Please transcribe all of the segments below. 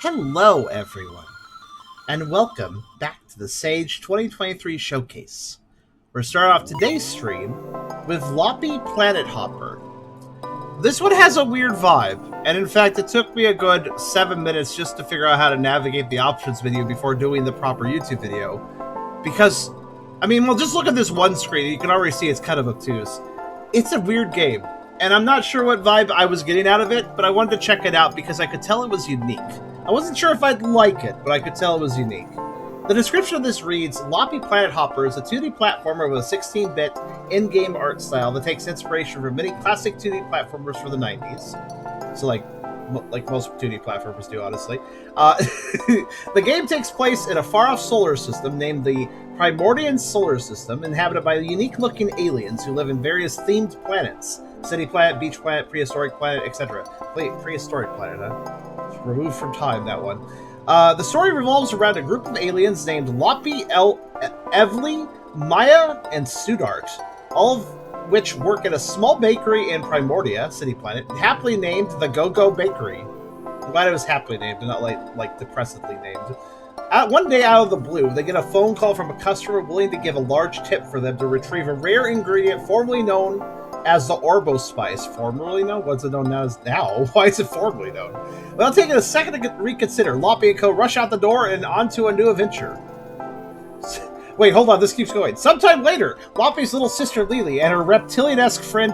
Hello, everyone, and welcome back to the Sage 2023 Showcase. We're starting off today's stream with Loppy Planet Hopper. This one has a weird vibe, and in fact, it took me a good 7 minutes just to figure out how to navigate the options menu before doing the proper YouTube video. Because, well, just look at this one screen, you can already see it's kind of obtuse. It's a weird game, and I'm not sure what vibe I was getting out of it, but I wanted to check it out because I could tell it was unique. I wasn't sure if I'd like it, but I could tell it was unique. The description of this reads, Loppy Planet Hopper is a 2D platformer with a 16-bit in-game art style that takes inspiration from many classic 2D platformers from the 90s. So like most 2D platformers do, honestly. The game takes place in a far-off solar system named the Primordian Solar System, inhabited by unique-looking aliens who live in various themed planets. City planet, beach planet, prehistoric planet, etc. Wait, prehistoric planet, huh? Removed from time, that one. The story revolves around a group of aliens named Loppy, Evely, Maya, and Sudart, all of which work at a small bakery in Primordia, city planet, happily named the Go-Go Bakery. I'm glad it was happily named and not like depressively named. One day out of the blue, they get a phone call from a customer willing to give a large tip for them to retrieve a rare ingredient formerly known as the Orbo Spice. Formerly known? What's it known as now? Why is it formerly known? Without taking a second to reconsider, Loppy and co. rush out the door and onto a new adventure. Wait, hold on, this keeps going. Sometime later, Loppy's little sister Lily and her reptilian-esque friend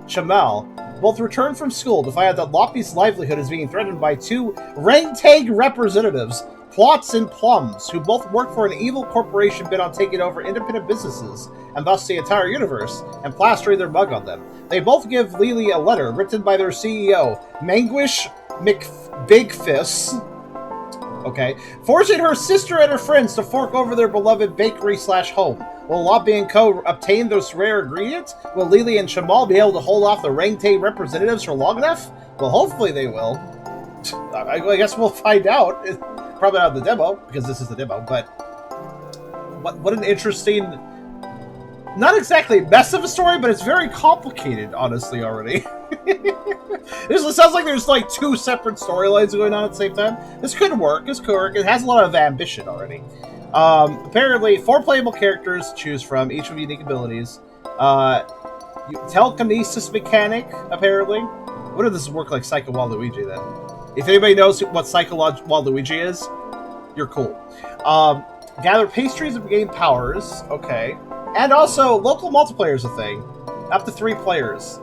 Chamal both return from school to find out that Loppy's livelihood is being threatened by two ragtag representatives, Plots and Plums, who both work for an evil corporation bent on taking over independent businesses, and thus the entire universe, and plastering their mug on them. They both give Lily a letter written by their CEO, Manguish McBigfist, forcing her sister and her friends to fork over their beloved bakery/home. Will Loppy and co. obtain those rare ingredients? Will Lily and Chamal be able to hold off the ragtag representatives for long enough? Well, hopefully they will. I guess we'll find out. Probably not the demo, because this is the demo, but what an interesting, not exactly mess of a story, but it's very complicated, honestly, already. It sounds like there's like two separate storylines going on at the same time. This could work, It has a lot of ambition already. Apparently, 4 playable characters to choose from, each with unique abilities. Telekinesis mechanic, apparently. What if this work like Psycho Waluigi, then? If anybody knows what Psycho Waluigi is, you're cool. Gather pastries and gain powers, okay. And also, local multiplayer is a thing. Up to 3 players.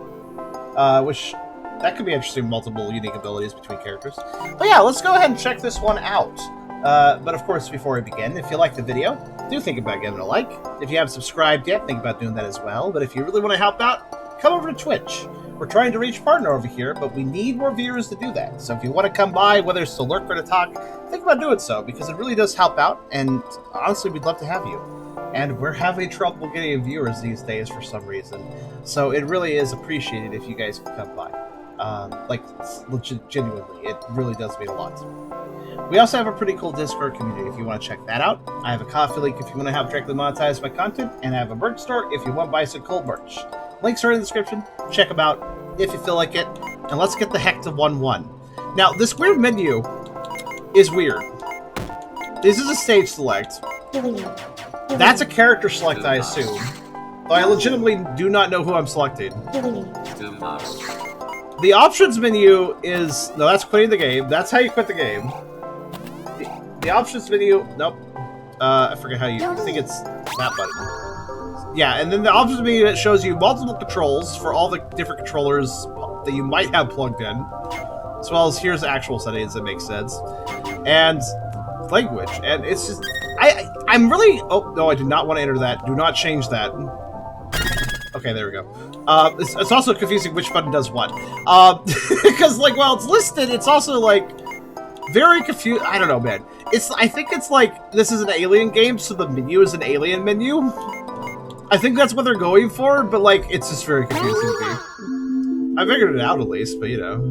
Which, that could be interesting, multiple unique abilities between characters. But yeah, let's go ahead and check this one out. But of course, before we begin, if you liked the video, do think about giving it a like. If you haven't subscribed yet, think about doing that as well. But if you really want to help out, come over to Twitch. We're trying to reach partner over here, but we need more viewers to do that. So if you want to come by, whether it's to lurk or to talk, think about doing so, because it really does help out, and honestly, we'd love to have you. And we're having trouble getting viewers these days for some reason, so it really is appreciated if you guys can come by. Genuinely, it really does mean a lot. We also have a pretty cool Discord community if you want to check that out. I have a Ko-fi link if you want to help directly monetize my content, and I have a merch store if you want to buy some cool merch. Links are in the description. Check them out if you feel like it. And let's get the heck to 1-1. Now, this weird menu is weird. This is a stage select. That's a character select, I assume. Though I legitimately do not know who I'm selecting. The options menu is... No, that's quitting the game. That's how you quit the game. The options menu... Nope. I forget how you... I think it's that button. Yeah, and then the options menu shows you multiple controls for all the different controllers that you might have plugged in, as well as here's the actual settings that make sense, and language. And it's just, I'm really, oh no, I did not want to enter that. Do not change that. Okay, there we go. It's also confusing which button does what, because like while it's listed, it's also like very confused. I don't know, man. I think it's like this is an alien game, so the menu is an alien menu. I think that's what they're going for, but like, it's just very confusing to me. I figured it out at least, but you know.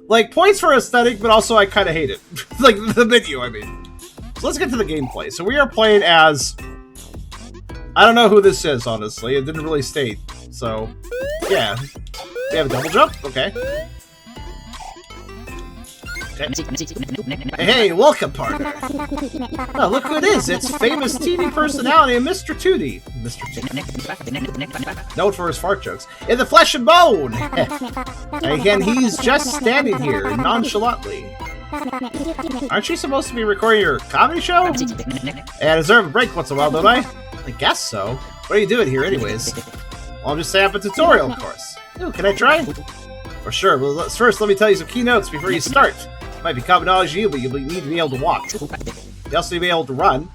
Like, points for aesthetic, but also I kind of hate it. Like, the menu, I mean. So let's get to the gameplay. So we are playing as... I don't know who this is, honestly. It didn't really state. So, yeah. We have a double jump? Okay. Hey, welcome, partner. Oh, look who it is. It's famous TV personality, Mr. Tootie. Mr. Tootie. Known for his fart jokes. In the flesh and bone! And again, he's just standing here, nonchalantly. Aren't you supposed to be recording your comedy show? And I deserve a break once in a while, don't I? I guess so. What are you doing here, anyways? Well, I'm just setting up a tutorial, of course. Ooh, can I try? For sure. Well, first, let me tell you some key notes before you start. It might be common knowledge to you, but you need to be able to walk. You also need to be able to run.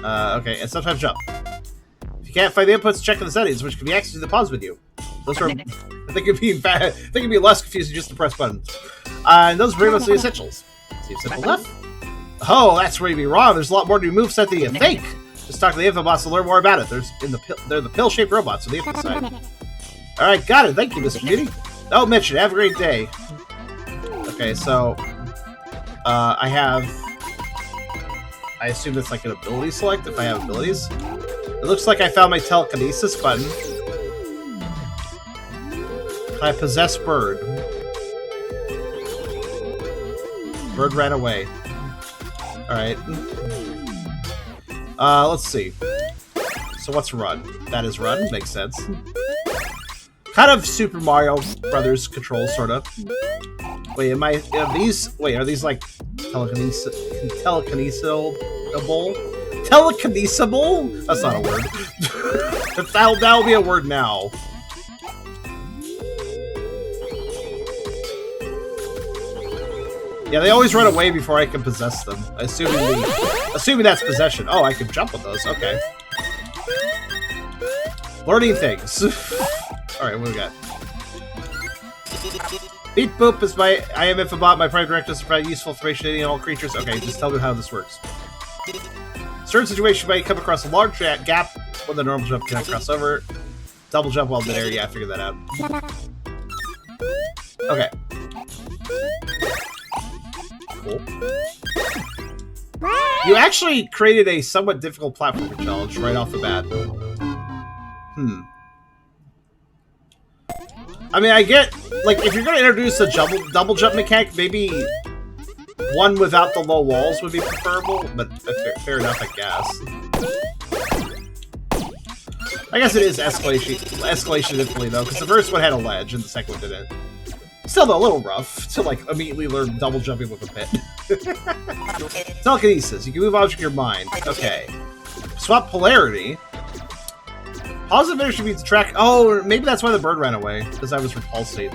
Okay, and sometimes jump. If you can't find the inputs, check in the settings, which can be accessed through the pause menu. Those are, they can be less confusing just to press buttons. And those are pretty much the essentials. Seems simple enough. Oh, that's where you'd be wrong. There's a lot more to your moveset than you think. Just talk to the info bots to learn more about it. They're the pill-shaped robots on the info side. All right, got it. Thank you, Mr. Beauty. Don't mention it. Have a great day. Okay, so I assume that's like an ability select if I have abilities. It looks like I found my telekinesis button. I possess bird. Bird ran away. Alright. Let's see. So what's run? That is run. Makes sense. Kind of Super Mario Brothers controls, sort of. Wait, are these like telekinesable? Telekinesable? That's not a word. That'll be a word now. Yeah, they always run away before I can possess them. Assuming that's possession. Oh, I can jump on those. Okay. Learning things. Alright, what do we got? Beep boop is I am Infobot. My prime directive is to provide useful information to any and all creatures. Okay, just tell me how this works. Certain situation might come across a large gap when the normal jump cannot cross over. Double jump while midair. Yeah, I figured that out. Okay. Cool. You actually created a somewhat difficult platforming challenge right off the bat. I mean, I get, like, if you're going to introduce a double jump mechanic, maybe one without the low walls would be preferable, but fair enough, I guess. I guess it is escalation difficulty, though, because the first one had a ledge and the second one didn't. Still, though, a little rough to, like, immediately learn double jumping with a pit. Telekinesis. You can move objects with your mind. Okay. Swap polarity. Positive energy means track. Oh, maybe that's why the bird ran away, because I was repulsive.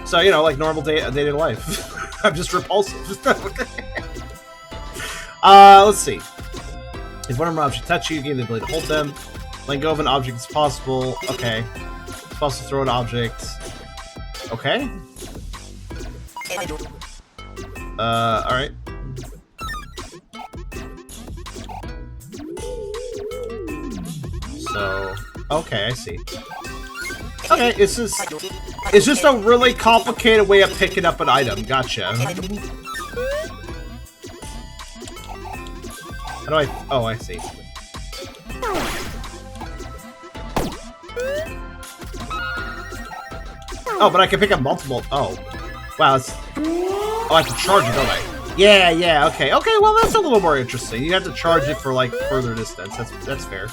So, you know, like normal day-to-day life. I'm just repulsive. Let's see. If one of my objects touch you, gain the ability to hold them. Letting go of an object is possible. Okay. It's possible to throw an object. Okay. Alright. So, okay, I see. Okay, it's just a really complicated way of picking up an item. Gotcha. How do I... Oh, I see. Oh, but I can pick up multiple... Oh. Wow, it's... Oh, I have to charge it, don't I? Yeah, okay. Okay, well, that's a little more interesting. You have to charge it for, like, further distance. That's fair.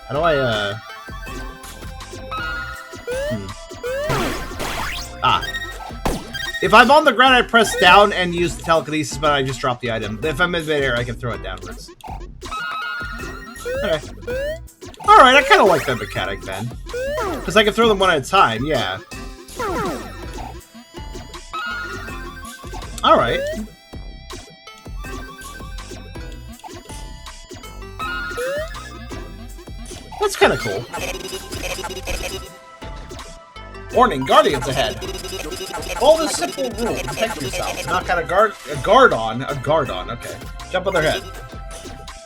How do I, Ah. If I'm on the ground, I press down and use the telekinesis, but I just drop the item. If I'm in midair, I can throw it downwards. Okay. Alright, I kind of like that mechanic, then. Because I can throw them one at a time, yeah. Alright. That's kind of cool. Warning, guardians ahead. Follow this simple rule. Protect yourself. Knock out a guard on. Okay. Jump on their head.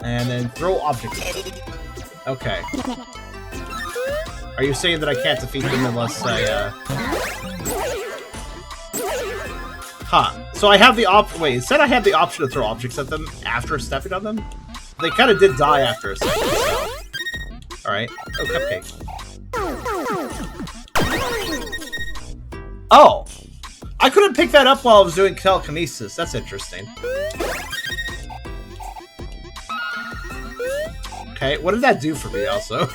And then throw objects at them. Okay. Are you saying that I can't defeat them unless I, Huh. So I have the Wait, it said I had the option to throw objects at them after stepping on them? They kind of did die after a second, so... Alright. Oh, cupcake. Oh! I I couldn't pick that up while I was doing telekinesis. That's interesting. Okay, what did that do for me, also?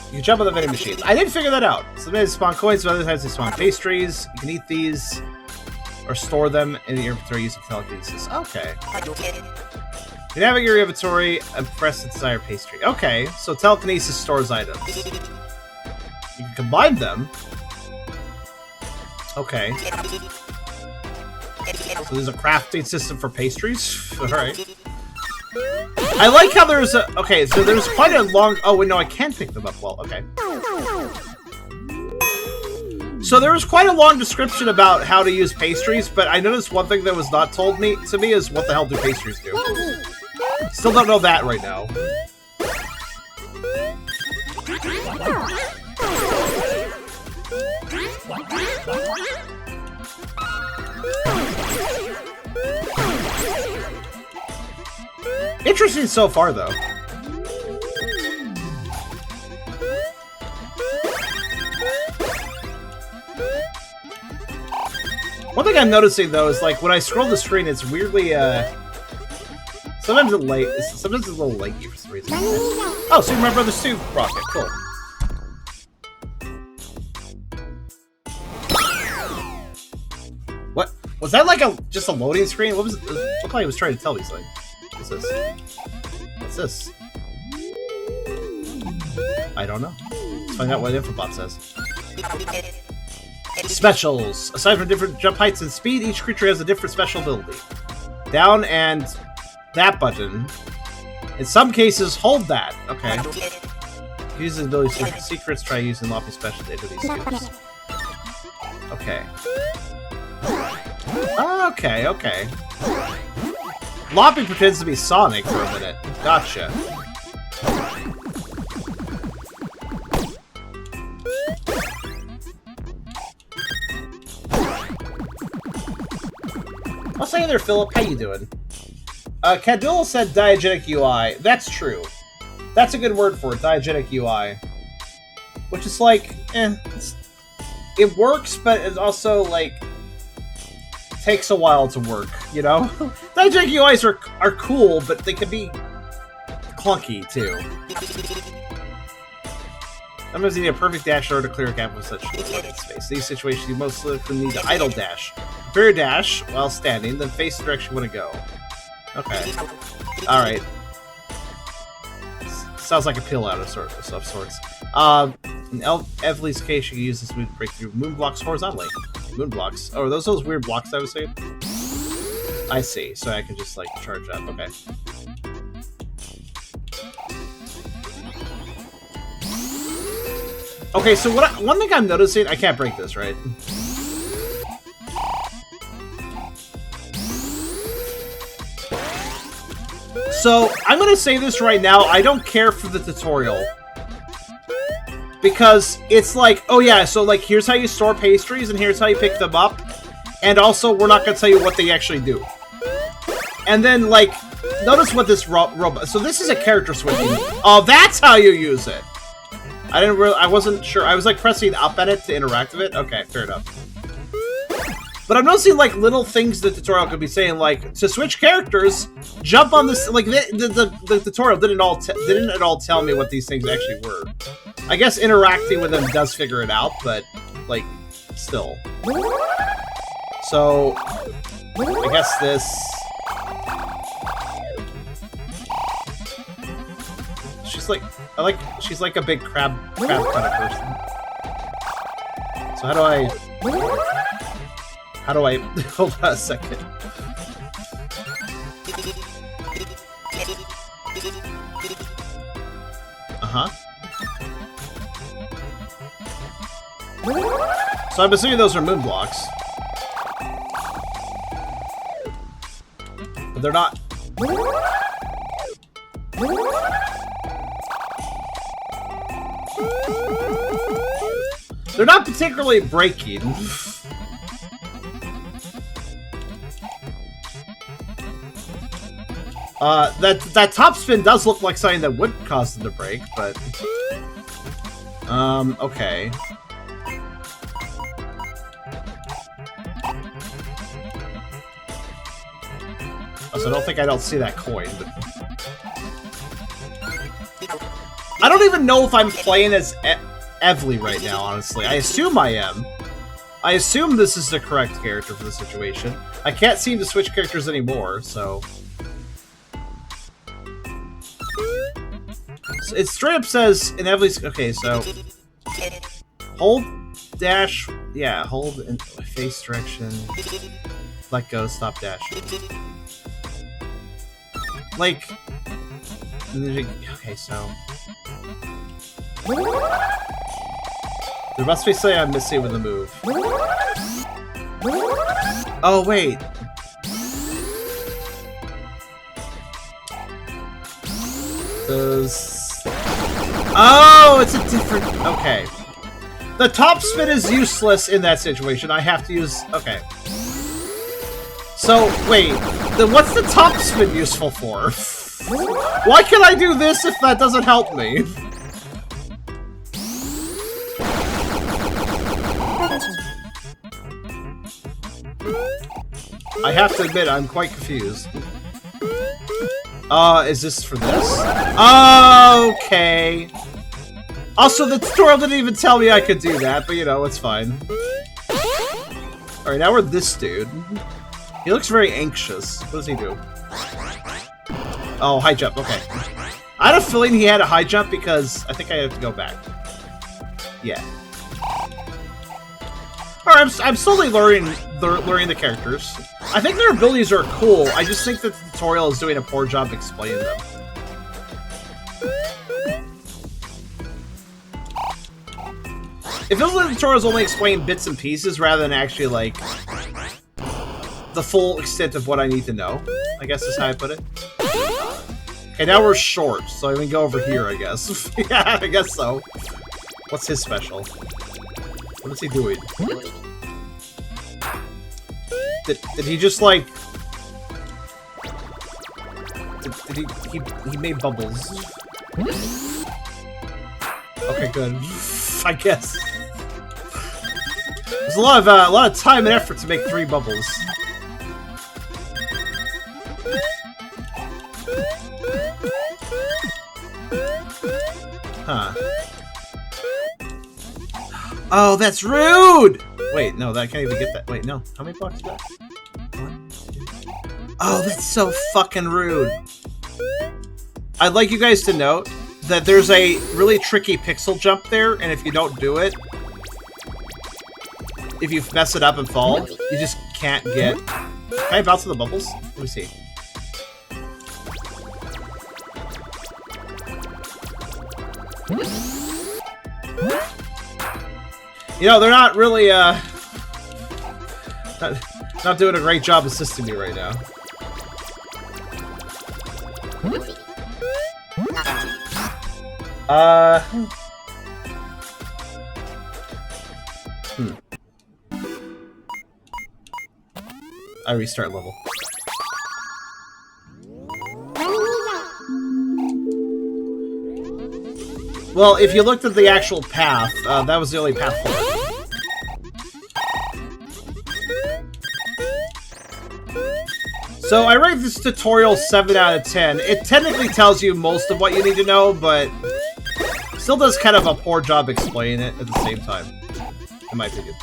You can jump on the vending machines. I didn't figure that out. Sometimes they spawn coins, but other times they spawn pastries. You can eat these, or store them in your inventory using telekinesis. Okay. You navigate your inventory and press the desired pastry. Okay, so telekinesis stores items. You can combine them. Okay. So there's a crafting system for pastries? Alright. I like how there's a... Okay, so there's quite a long... Oh, wait, no, I can pick them up well. Okay. So there was quite a long description about how to use pastries, but I noticed one thing that was not told to me is what the hell do pastries do? Still don't know that right now. Interesting so far, though. One thing I'm noticing, though, is like when I scroll the screen, it's weirdly sometimes it's late. Sometimes it's a little late for some reason. Oh, Super Mario Brothers 2 rocket, cool. What was that? Like just a loading screen? What was it? It looked like it was trying to tell me something. What's this? What's this? I don't know. Let's find out what the infobot says. Specials. Aside from different jump heights and speed, each creature has a different special ability. Down and that button. In some cases, hold that. Okay. Use the ability to search for secrets. Try using Loppy special data these scoops. Okay. Okay, okay. Loppy pretends to be Sonic for a minute. Gotcha. I'll say there, Philip. How you doing? Cadula said diegetic UI. That's true. That's a good word for it, diegetic UI. Which is like, it works, but it also, like, takes a while to work, you know? Diegetic UIs are cool, but they can be clunky, too. Sometimes you need a perfect dash in order to clear a gap with such space. In these situations, you most likely need to idle dash. Prepare your dash while standing, then face the direction you want to go. Okay. Alright. Sounds like a pill out of sorts. In Evely's case, you can use this move to break through moon blocks horizontally. Moon blocks? Oh, are those weird blocks I was saying? I see. So I can just, like, charge up. Okay. Okay, so one thing I'm noticing... I can't break this, right? So, I'm gonna say this right now, I don't care for the tutorial. Because it's like, oh yeah, so like, here's how you store pastries, and here's how you pick them up. And also, we're not gonna tell you what they actually do. And then, like, notice what this robot... So this is a character switching. Oh, that's how you use it! I wasn't sure. I was like pressing up at it to interact with it. Okay, fair enough. But I'm noticing like little things the tutorial could be saying, like to switch characters, jump on this. Like the tutorial didn't at all tell me what these things actually were. I guess interacting with them does figure it out, but like still. So I guess this. She's like a big crab kind of person. So how do I hold on a second. Uh-huh. So I'm assuming those are moon blocks. But they're not. They're not particularly breaking. That top spin does look like something that would cause them to break, but... okay. So I don't see that coin, but... I don't even know if I'm playing as Evely right now, honestly. I assume I am. I assume this is the correct character for the situation. I can't seem to switch characters anymore, so... It straight up says in Evely's... Okay, so... Hold, dash... Yeah, hold in face direction... Let go, stop, dash. Like... Okay, so... There must be something I'm missing with the move. Oh, wait. Those... Oh, it's a different... Okay. The top spin is useless in that situation. I have to use... Okay. So, wait. Then what's the top spin useful for? Why can I do this if that doesn't help me? I have to admit, I'm quite confused. Is this for this? Okay. Also, the tutorial didn't even tell me I could do that, but you know, it's fine. Alright, now we're this dude. He looks very anxious. What does he do? Oh, high jump, okay. I had a feeling he had a high jump because I think I have to go back. Yeah. Alright, I'm slowly learning the characters. I think their abilities are cool, I just think that the tutorial is doing a poor job explaining them. It feels like the tutorials only explain bits and pieces rather than actually, like, the full extent of what I need to know, I guess is how I put it. Okay, now we're short, so I can go over here, I guess. Yeah, I guess so. What's his special? What is he doing? Did he just, like... Did he made bubbles. Okay, good. I guess. There's a lot of time and effort to make 3 bubbles. Huh. Oh, that's rude! Wait, no, that can't even get that. Wait, no. How many blocks is that? 1, 2. Oh, that's so fucking rude. I'd like you guys to note that there's a really tricky pixel jump there, and if you don't do it, if you mess it up and fall, you just can't get... Can I bounce to the bubbles? Let me see. You know, they're not really, not doing a great job assisting me right now. I restart level. Well, if you looked at the actual path, that was the only path forward. So I rate this tutorial 7 out of 10. It technically tells you most of what you need to know, but still does kind of a poor job explaining it at the same time, in my opinion.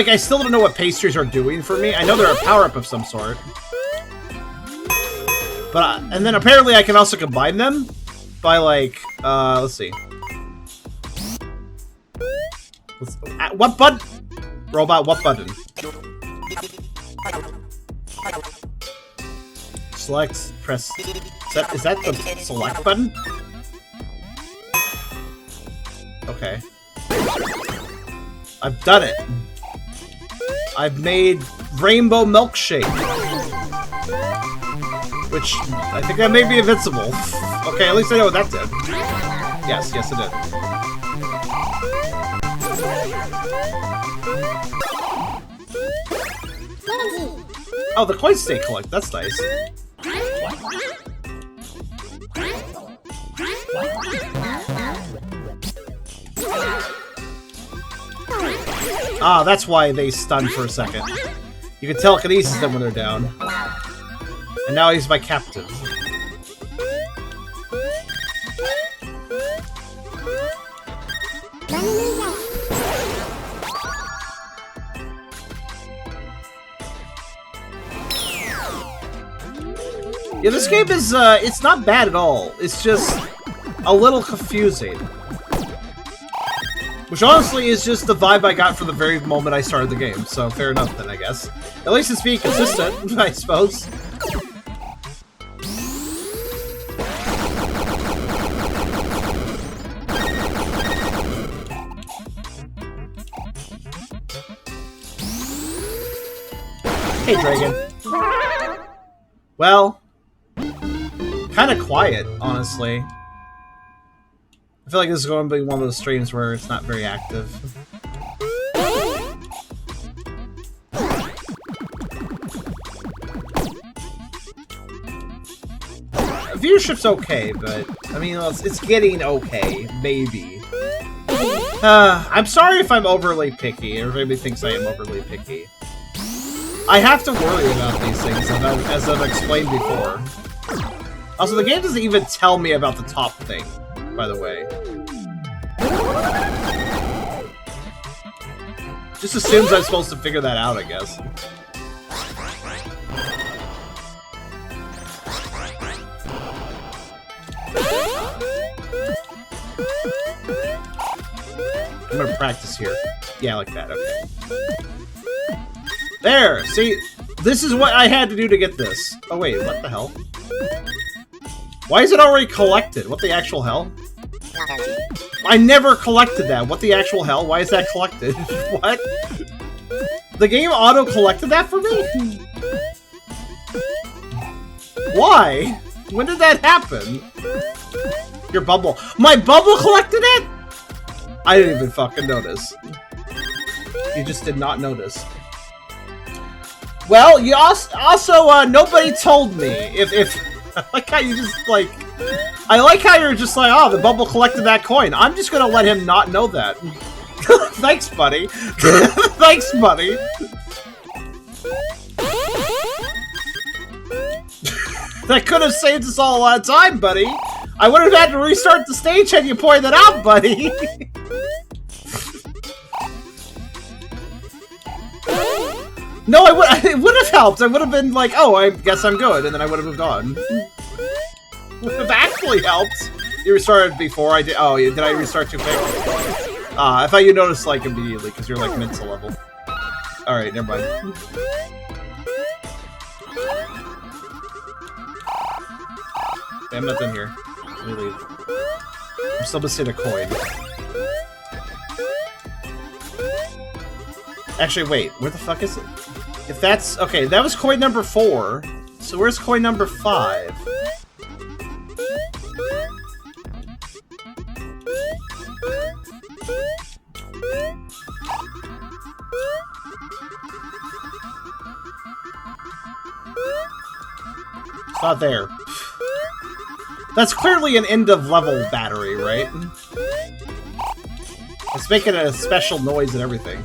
I still don't know what pastries are doing for me. I know they're a power-up of some sort. But, and then apparently I can also combine them by, like, let's see. What button? Robot, what button? Select, press, is that the select button? Okay. I've done it. I've made rainbow milkshake. Which, I think that may be invincible. Okay, at least I know what that did. Yes, yes it did. Oh, the coins stay collect. That's nice. Ah, that's why they stunned for a second. You can telekinesis them when they're down. And now he's my captive. Yeah, this game is, it's not bad at all. It's just a little confusing. Which honestly is just the vibe I got from the very moment I started the game, so fair enough then, I guess. At least it's being consistent, I suppose. Hey, Dragon. Well, kind of quiet, honestly. I feel like this is going to be one of those streams where it's not very active. Viewership's okay, but I mean, it's getting okay, maybe. I'm sorry if I'm overly picky. Everybody thinks I am overly picky. I have to worry about these things, as I've explained before. Also, the game doesn't even tell me about the top thing, by the way. Just assumes I'm supposed to figure that out, I guess. I'm gonna practice here. Yeah, like that, okay. There! See? This is what I had to do to get this. Oh wait, what the hell? Why is it already collected? What the actual hell? I never collected that. What the actual hell? Why is that collected? What? The game auto-collected that for me? Why? When did that happen? Your bubble. My bubble collected it?! I didn't even fucking notice. You just did not notice. Well, you also nobody told me. If I like how you just, like... I like how you're just like, oh, the bubble collected that coin. I'm just gonna let him not know that. Thanks, buddy. Thanks, buddy. That could have saved us all a lot of time, buddy. I would have had to restart the stage had you pointed that out, buddy. No, it would have helped. I would have been like, oh, I guess I'm good, and then I would have moved on. Would have actually helped. You restarted before I did. Oh, did I restart too quick? I thought you noticed like immediately because you're like mental level. All right, never mind. Okay, I'm not done here. Let me leave. I'm still missing a coin. Actually, wait. Where the fuck is it? If that's... Okay, that was coin number 4. So where's coin number 5? It's not there. That's clearly an end-of-level battery, right? It's making a special noise and everything.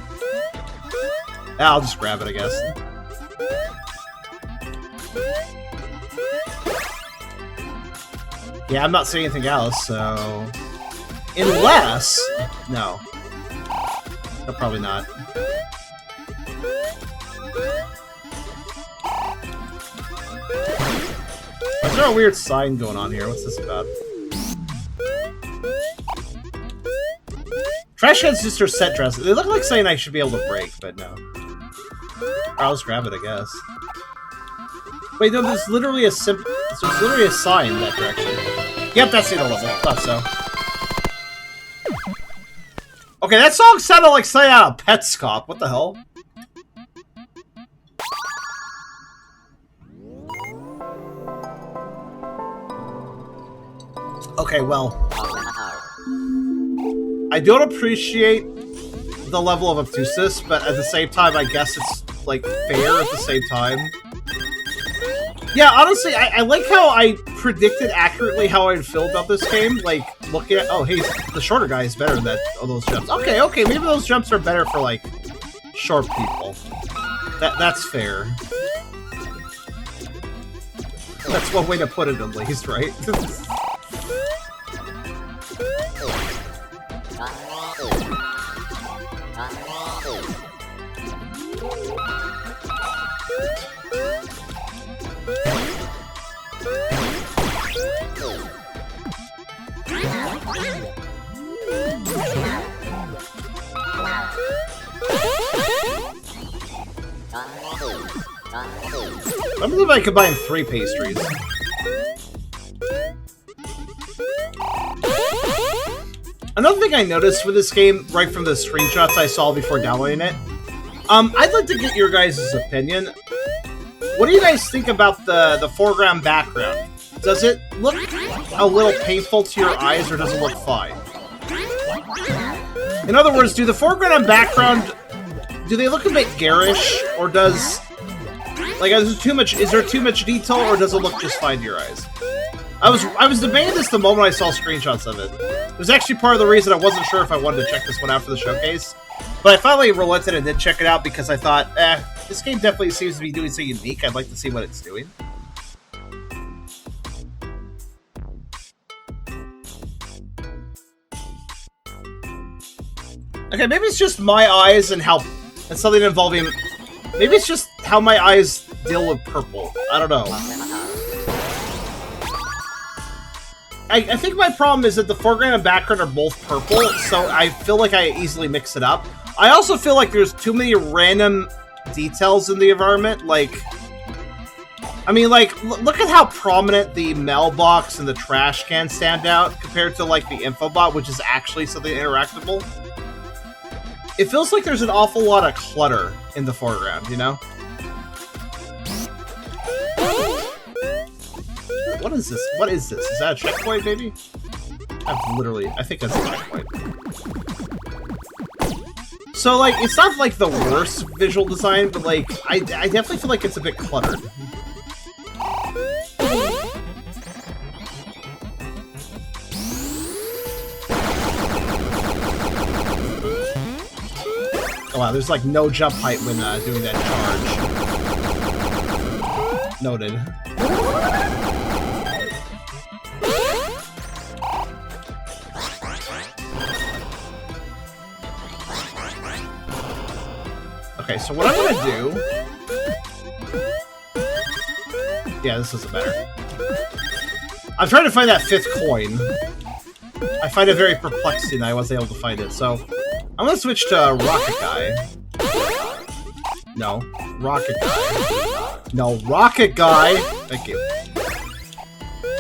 I'll just grab it, I guess. Yeah, I'm not seeing anything else, so... Unless... No. No, probably not. Is there a weird sign going on here? What's this about? Trash cans just are set dresses. They look like something I should be able to break, but no. I'll just grab it, I guess. Wait, no, there's literally a there's literally a sign in that direction. Yep, that's the level. Thought so. Okay, that song sounded like something out of Petscop. What the hell? Okay, well... I don't appreciate the level of obtuseness, but at the same time, I guess it's like, fair at the same time. Yeah, honestly, I like how I predicted accurately how I'd feel about this game. Like, looking at, oh, hey, the shorter guy is better than those jumps. Okay, maybe those jumps are better for, like, short people. That's fair. That's one way to put it, at least, right? I believe I combine 3 pastries. Another thing I noticed with this game, right from the screenshots I saw before downloading it, I'd like to get your guys' opinion. What do you guys think about the foreground background? Does it look a little painful to your eyes, or does it look fine? In other words, do the foreground and background, do they look a bit garish, or does, like, is there too much detail, or does it look just fine to your eyes? I was debating this the moment I saw screenshots of it. It was actually part of the reason I wasn't sure if I wanted to check this one out for the showcase. But I finally relented and did check it out because I thought, this game definitely seems to be doing something unique. I'd like to see what it's doing. Okay, maybe it's just my eyes and something involving... Maybe it's just how my eyes deal with purple. I don't know. I think my problem is that the foreground and background are both purple, so I feel like I easily mix it up. I also feel like there's too many random details in the environment, like... I mean, like, look at how prominent the mailbox and the trash can stand out compared to, like, the infobot, which is actually something interactable. It feels like there's an awful lot of clutter in the foreground, you know? What is this? What is this? Is that a checkpoint, maybe? I think that's a checkpoint. So, like, it's not, like, the worst visual design, but, like, I definitely feel like it's a bit cluttered. Oh, wow, there's, like, no jump height when doing that charge. Noted. Okay, so what I'm gonna do... Yeah, this isn't better. I'm trying to find that 5th coin. I find it very perplexing that I wasn't able to find it, so... I'm gonna switch to Rocket Guy. No. Rocket Guy. No, Rocket Guy! Thank you.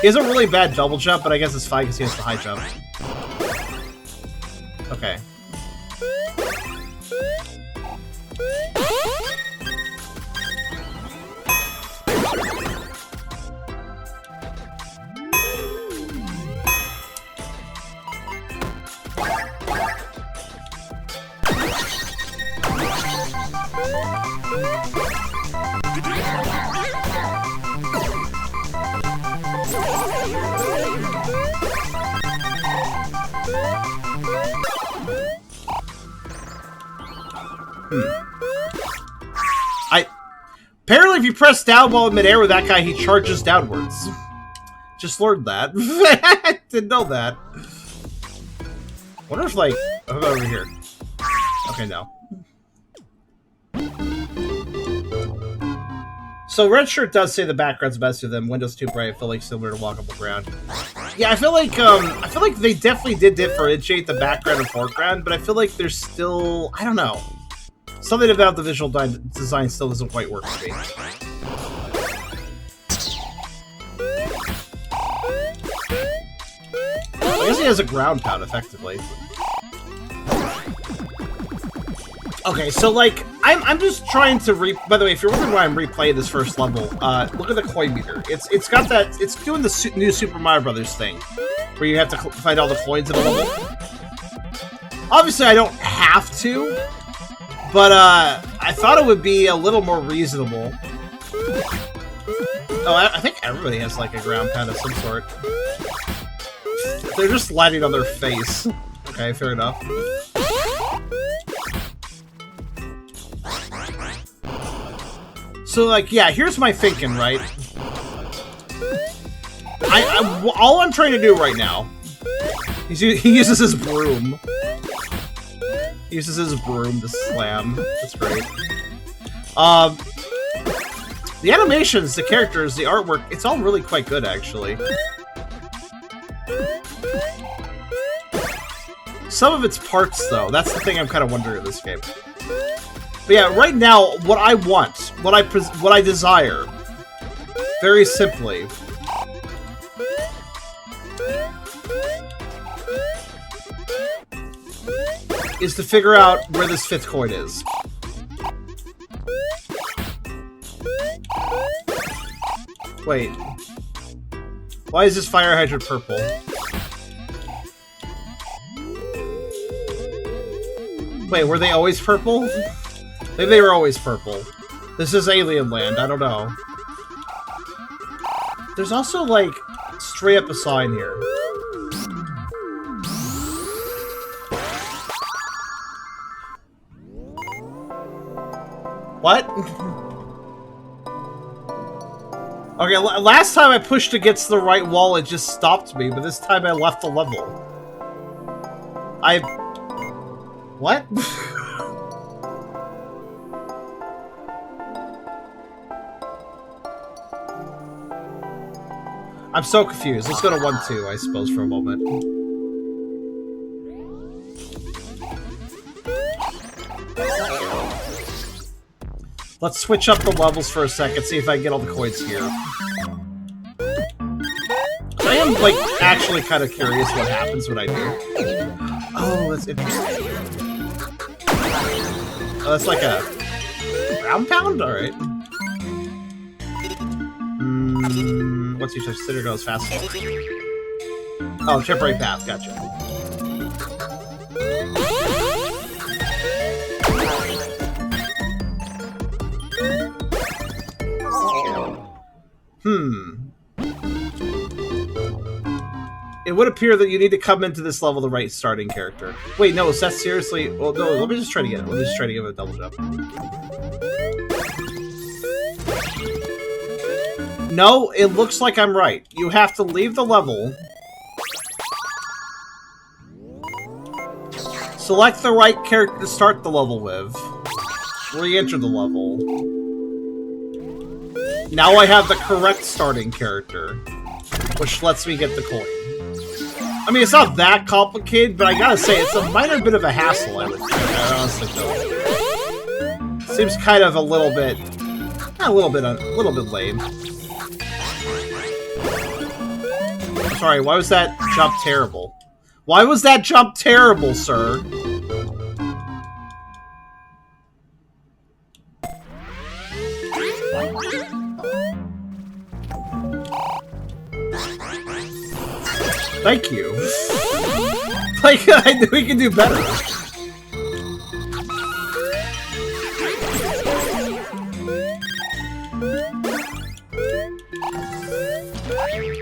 He has a really bad double jump, but I guess it's fine because he has the high jump. Okay. Apparently, if you press down while in midair with that guy, he charges downwards. Just learned that. Didn't know that. Wonder if, like... How about over here? Okay, no. So, Red Shirt does say the background's best to them. Windows too bright. I feel like similar to walkable ground. Yeah, I feel like they definitely did differentiate the background and foreground, but I feel like there's still... I don't know. Something about the visual design still doesn't quite work for me. I guess he has a ground pound, effectively. Okay, so, like, I'm just trying to By the way, if you're wondering why I'm replaying this first level, look at the coin meter. It's got that... It's doing the new Super Mario Brothers thing, where you have to find all the coins in a level. Obviously, I don't have to... But, I thought it would be a little more reasonable. Oh, I think everybody has like a ground pound of some sort. They're just landing on their face. Okay, fair enough. So, like, yeah, here's my thinking, right? All I'm trying to do right now, he uses his broom. He uses his broom to slam. That's great. The animations, the characters, the artwork, it's all really quite good, actually. Some of its parts, though, that's the thing I'm kind of wondering in this game. But yeah, right now, what I want, what I desire, very simply, is to figure out where this 5th coin is. Wait. Why is this fire hydrant purple? Wait, were they always purple? Maybe they were always purple. This is Alien Land, I don't know. There's also, like, straight up a sign here. What? Okay, last time I pushed against the right wall, it just stopped me, but this time I left the level. What? I'm so confused. Let's go to 1-2, I suppose, for a moment. Let's switch up the levels for a second, see if I can get all the coins here. I am, like, actually kind of curious what happens when I do. Oh, that's interesting. Oh, that's like a ground pound? Alright. Once you touch center, goes fast. Oh, temporary path, gotcha. It would appear that you need to come into this level the right starting character. Wait, no, is that seriously... Well, no, let me just try to get it. Let me just try to give it a double jump. No, it looks like I'm right. You have to leave the level. Select the right character to start the level with. Re-enter the level. Now I have the correct starting character, which lets me get the coin. I mean, it's not that complicated, but I gotta say, it's a minor bit of a hassle, I would think. I honestly don't. Seems kind of a little bit lame. Sorry, why was that jump terrible? Why was that jump terrible, sir? Thank you. Like, I knew we could do better.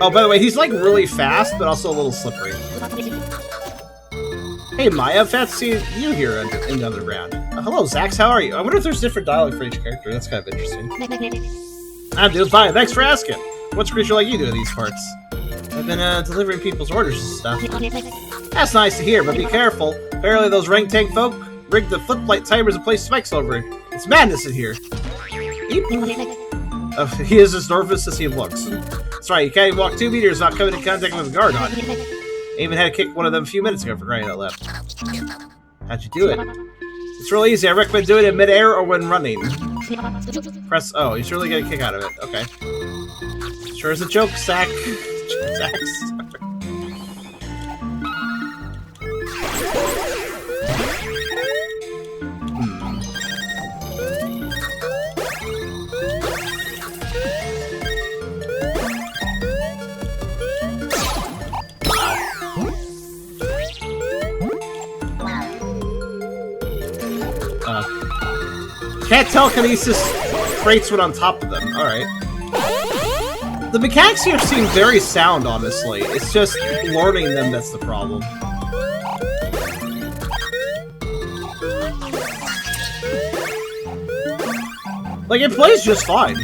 Oh, by the way, he's like really fast, but also a little slippery. Hey, Maya, fancy you here in the underground. Hello, Zax, how are you? I wonder if there's different dialogue for each character. That's kind of interesting. I'm doing fine. Thanks for asking. What's a creature like you do in these parts? I've been delivering people's orders and stuff. That's nice to hear, but be careful. Apparently those rank tank folk rigged the footplate timers and placed spikes over it. It's madness in here. He is as nervous as he looks. That's right, you can't even walk 2 meters without coming in contact with a guard on. I even had to kick one of them a few minutes ago for crying out loud. How'd you do it? It's real easy. I recommend doing it in mid-air or when running. Press O. He's really getting a kick out of it. Okay. Sure is a joke, Zach. Can't telekinesis creates one on top of them. Alright. The mechanics here seem very sound, honestly. It's just learning them that's the problem. Like, it plays just fine.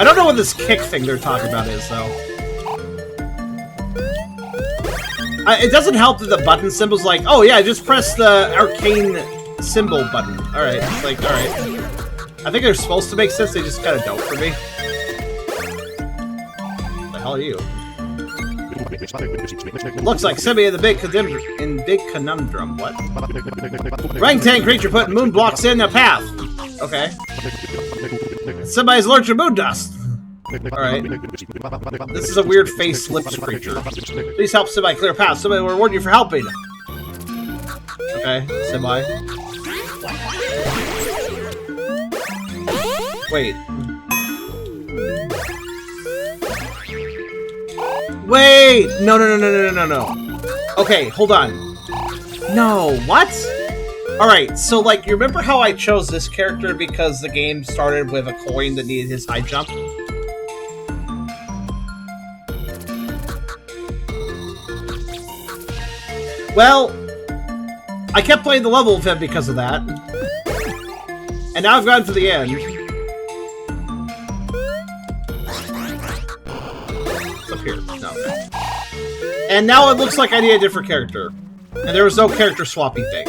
I don't know what this kick thing they're talking about is, though. It doesn't help that the button symbol's like, oh yeah, just press the arcane symbol button. Alright, like, alright. I think they're supposed to make sense, they just kind of don't for me. What the hell are you? Looks like Simi in the big conundrum. What? Rangtang creature putting moon blocks in a path. Okay. Somebody's allergic to moon dust. Alright. This is a weird face lips creature. Please help Semi clear a path. Somebody will reward you for helping. Okay, Semi. Wait. Wait! No. Okay, hold on. No, what? Alright, so like, you remember how I chose this character because the game started with a coin that needed his high jump? Well, I kept playing the level with him because of that. And now I've gotten to the end. It's up here. No. And now it looks like I need a different character. And there was no character swapping thing.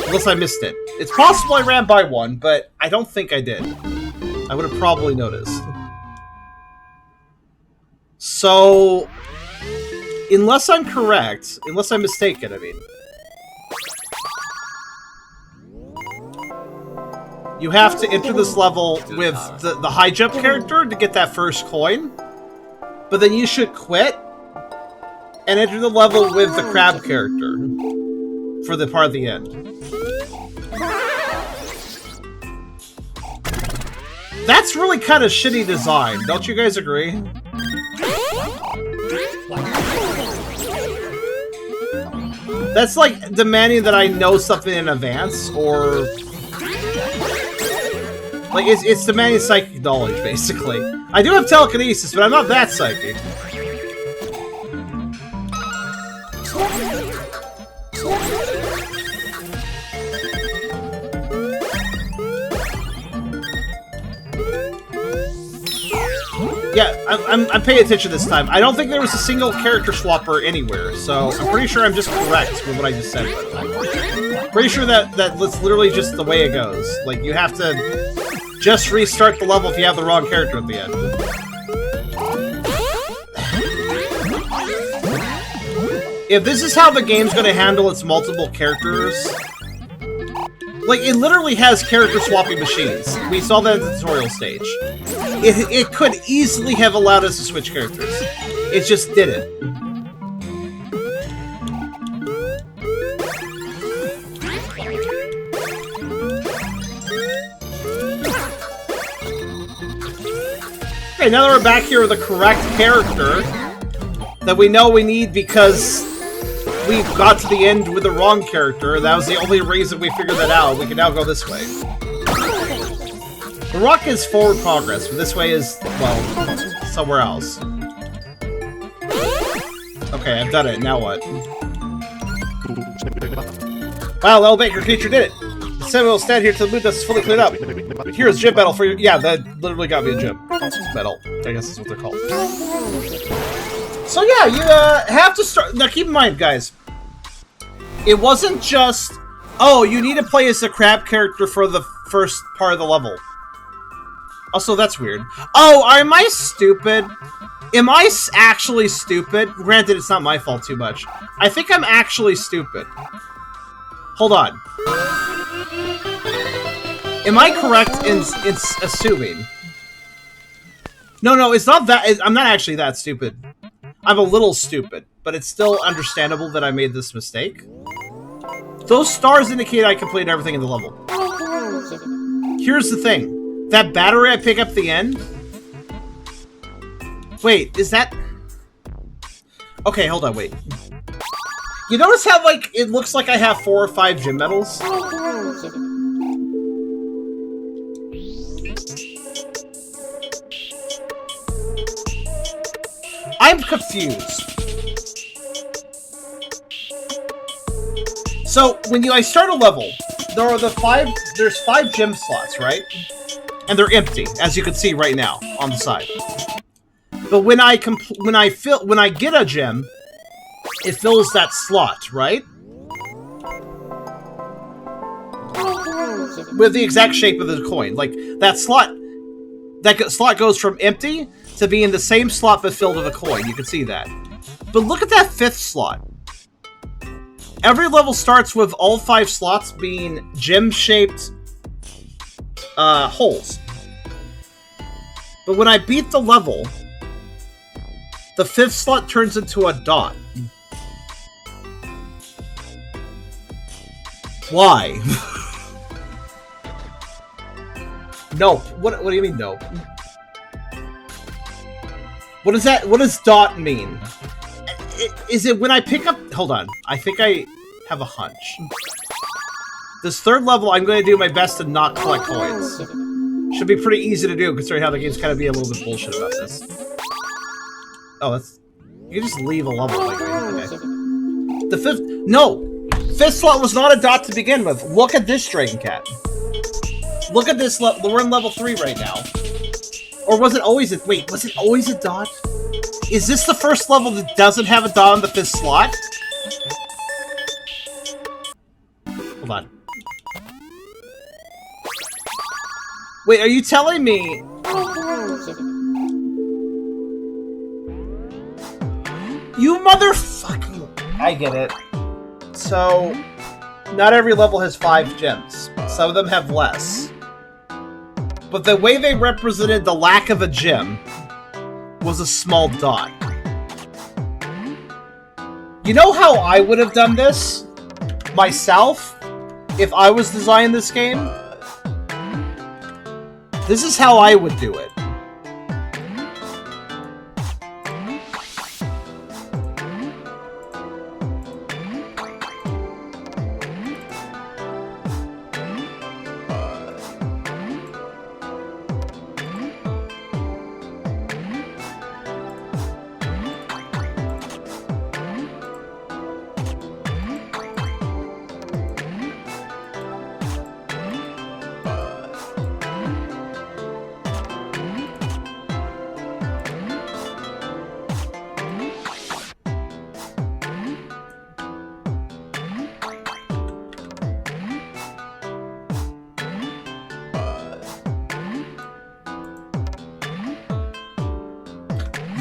Unless I missed it. It's possible I ran by one, but I don't think I did. I would have probably noticed. So, unless I'm correct, unless I'm mistaken, I mean. You have to enter this level with the high jump character to get that first coin. But then you should quit and enter the level with the crab character for the part of the end. That's really kind of shitty design, don't you guys agree? That's like demanding that I know something in advance, or like it's demanding psychic knowledge, basically. I do have telekinesis, but I'm not that psychic. Yeah, I'm paying attention this time. I don't think there was a single character swapper anywhere, so I'm pretty sure I'm just correct with what I just said. Pretty sure that's literally just the way it goes. Like, you have to just restart the level if you have the wrong character at the end. If this is how the game's gonna handle its multiple characters... Like, it literally has character swapping machines. We saw that in the tutorial stage. It could easily have allowed us to switch characters. It just didn't. Okay, now that we're back here with the correct character that we know we need because we got to the end with the wrong character. That was the only reason we figured that out. We can now go this way. The rock is forward progress, but this way is, well, somewhere else. Okay, I've done it. Now what? Wow, the elevator creature did it! The Semi will stand here till the moon dust is fully cleared up. Here's gym medal for you. Yeah, that literally got me a gym medal. I guess that's what they're called. So yeah, you have to start... Now keep in mind, guys, it wasn't just, oh, you need to play as the crab character for the first part of the level. Also, that's weird. Oh, am I stupid? Am I actually stupid? Granted, it's not my fault too much. I think I'm actually stupid. Hold on. Am I correct in assuming? No, it's not that... I'm not actually that stupid. I'm a little stupid. but it's still understandable that I made this mistake. Those stars indicate I completed everything in the level. Here's the thing. That battery I pick up at the end... Wait, is that... Okay, hold on, wait. You notice how, like, it looks like I have 4 or 5 gym medals? I'm confused. So, when I start a level, there's 5 gym slots, right? And they're empty, as you can see right now, on the side. But when I get a gem, it fills that slot, right? With the exact shape of the coin. Like, that slot goes from empty to being the same slot but filled with a coin. You can see that. But look at that 5th slot. Every level starts with all 5 slots being gem-shaped holes. But when I beat the level, the 5th slot turns into a dot. Why? Nope. What do you mean, nope? What does that? What does dot mean? Is it when I pick up... Hold on. I think I have a hunch. This 3rd level, I'm going to do my best to not collect coins. Should be pretty easy to do, considering how the game's kind of being a little bit bullshit about this. Oh, that's... You can just leave a level, by the way. Okay. The 5th... No! 5th slot was not a dot to begin with. Look at this Dragon Cat. Look at this level. We're in level 3 right now. Or was it always a... Wait, was it always a dot? Is this the first level that doesn't have a dot on the 5th slot? Hold on. Wait, are you telling me... You motherfucking... I get it. So, not every level has 5 gems. Some of them have less. But the way they represented the lack of a gem was a small dot. You know how I would have done this? Myself? If I was designing this game? This is how I would do it.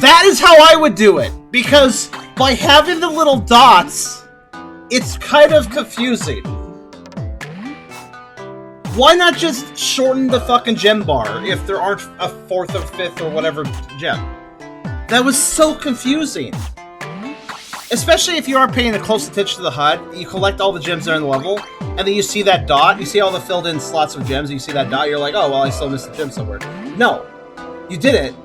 That is how I would do it, because by having the little dots, it's kind of confusing. Why not just shorten the fucking gem bar if there aren't a 4th or 5th or whatever gem? That was so confusing. Especially if you are paying a close attention to the HUD, you collect all the gems that are in the level, and then you see that dot, you see all the filled in slots of gems, and you see that dot, you're like, oh, well, I still missed a gem somewhere. No, you didn't.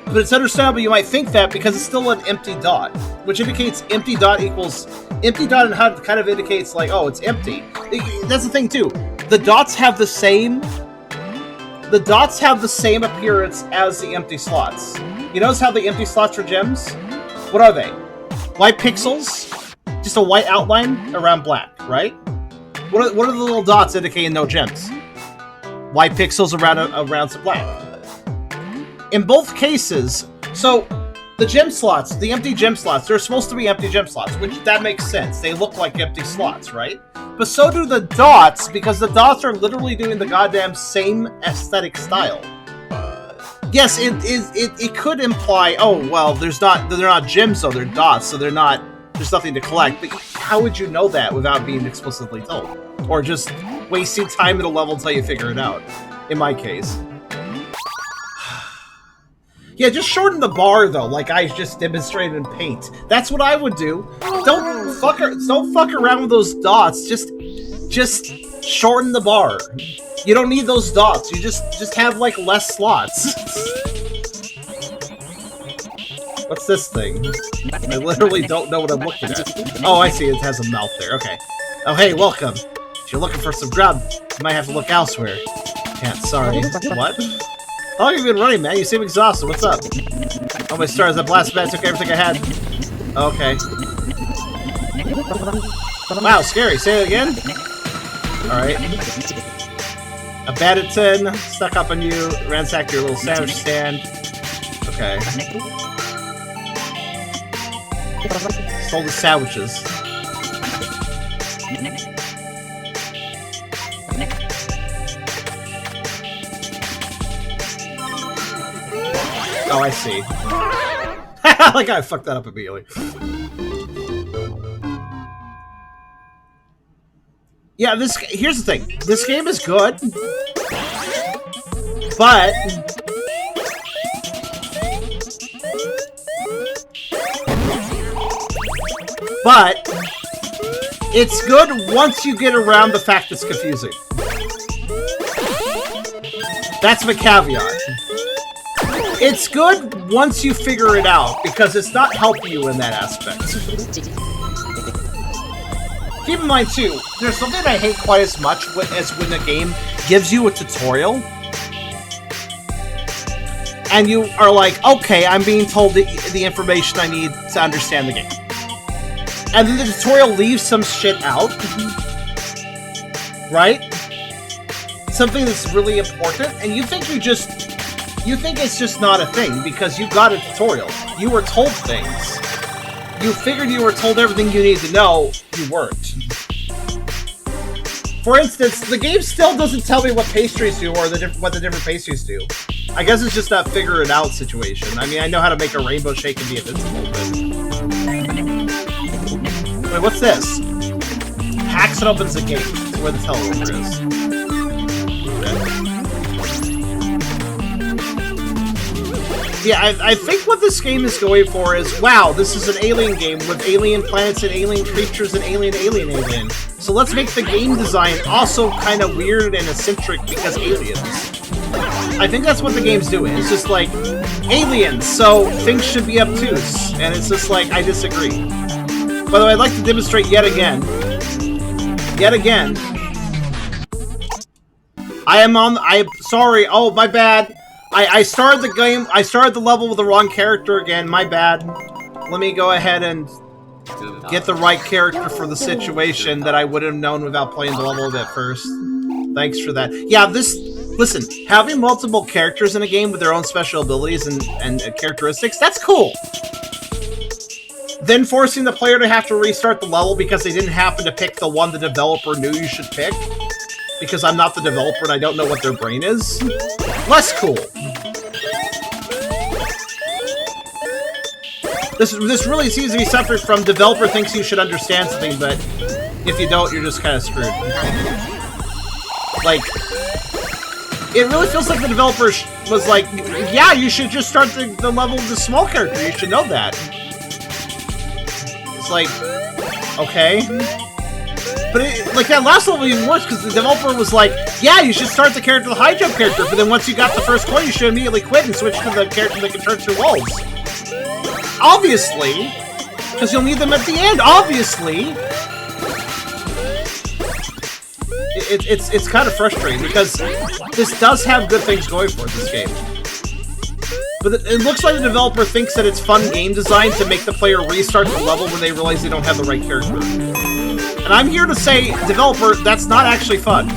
But it's understandable you might think that because it's still an empty dot, which indicates empty dot equals... Empty dot in HUD kind of indicates, like, oh, it's empty. That's the thing, too. The dots have the same... The dots have the same appearance as the empty slots. You notice how the empty slots are gems? What are they? White pixels? Just a white outline around black, right? What are the little dots indicating no gems? White pixels around some black. In both cases, so the gem slots, the empty gem slots, they're supposed to be empty gem slots, which that makes sense. They look like empty slots, right? But so do the dots, because the dots are literally doing the goddamn same aesthetic style. Yes, it could imply, oh, well, they're not gems, though, they're dots, so there's nothing to collect. But how would you know that without being explicitly told? Or just wasting time at a level until you figure it out, in my case. Yeah, just shorten the bar though, like I just demonstrated in Paint. That's what I would do. Don't fuck around with those dots. Just shorten the bar. You don't need those dots. You just have like less slots. What's this thing? I literally don't know what I'm looking at. Oh, I see. It has a mouth there. Okay. Oh, hey, welcome. If you're looking for some grub, you might have to look elsewhere. Can't. Sorry. What? How long have you been running, man? You seem exhausted. What's up? Oh, my stars. That blast bat took everything I had. Okay. Wow, scary. Say it again? Alright. A bat at 10. Stuck up on you. Ransacked your little sandwich stand. Okay. Stole the sandwiches. Oh, I see. Like I fucked that up immediately. Yeah, here's the thing. This game is good, but it's good once you get around the fact it's confusing. That's my caveat. It's good once you figure it out, because it's not helping you in that aspect. Keep in mind, too, there's something I hate quite as much as when a game gives you a tutorial, and you are like, okay, I'm being told the information I need to understand the game. And then the tutorial leaves some shit out, right? Something that's really important, and you think it's just not a thing because you got a tutorial. You were told things. You figured you were told everything you need to know. You weren't. For instance, the game still doesn't tell me what pastries do or what the different pastries do. I guess it's just that figure it out situation. I mean, I know how to make a rainbow shake and be invincible, but... Wait, what's this? Hacks and opens the gate. That's where the teleporter is. Okay. Yeah, I think what this game is going for is, wow, this is an alien game with alien planets and alien creatures and alien. So let's make the game design also kind of weird and eccentric because aliens. I think that's what the game's doing. It's just like, aliens, so things should be obtuse. And it's just like, I disagree. By the way, I'd like to demonstrate yet again. I'm sorry, oh, my bad. I started the game, I started the level with the wrong character again, my bad. Let me go ahead and get the right character for the situation that I would have known without playing the level at first. Thanks for that. Yeah, listen, having multiple characters in a game with their own special abilities and characteristics, that's cool. Then forcing the player to have to restart the level because they didn't happen to pick the one the developer knew you should pick. Because I'm not the developer and I don't know what their brain is. Less cool. This really seems to be separate from developer thinks you should understand something, but if you don't, you're just kind of screwed. Like, it really feels like the developer was like, yeah, you should just start the level with the small character. You should know that. It's like, okay. But like that last level even worse because the developer was like, yeah, you should start the character, the high jump character, but then once you got the first coin, you should immediately quit and switch to the character that can turn through walls. Obviously, because you'll need them at the end. Obviously, it's kind of frustrating because this does have good things going for it, this game. But it looks like the developer thinks that it's fun game design to make the player restart the level when they realize they don't have the right character. And I'm here to say, developer, that's not actually fun.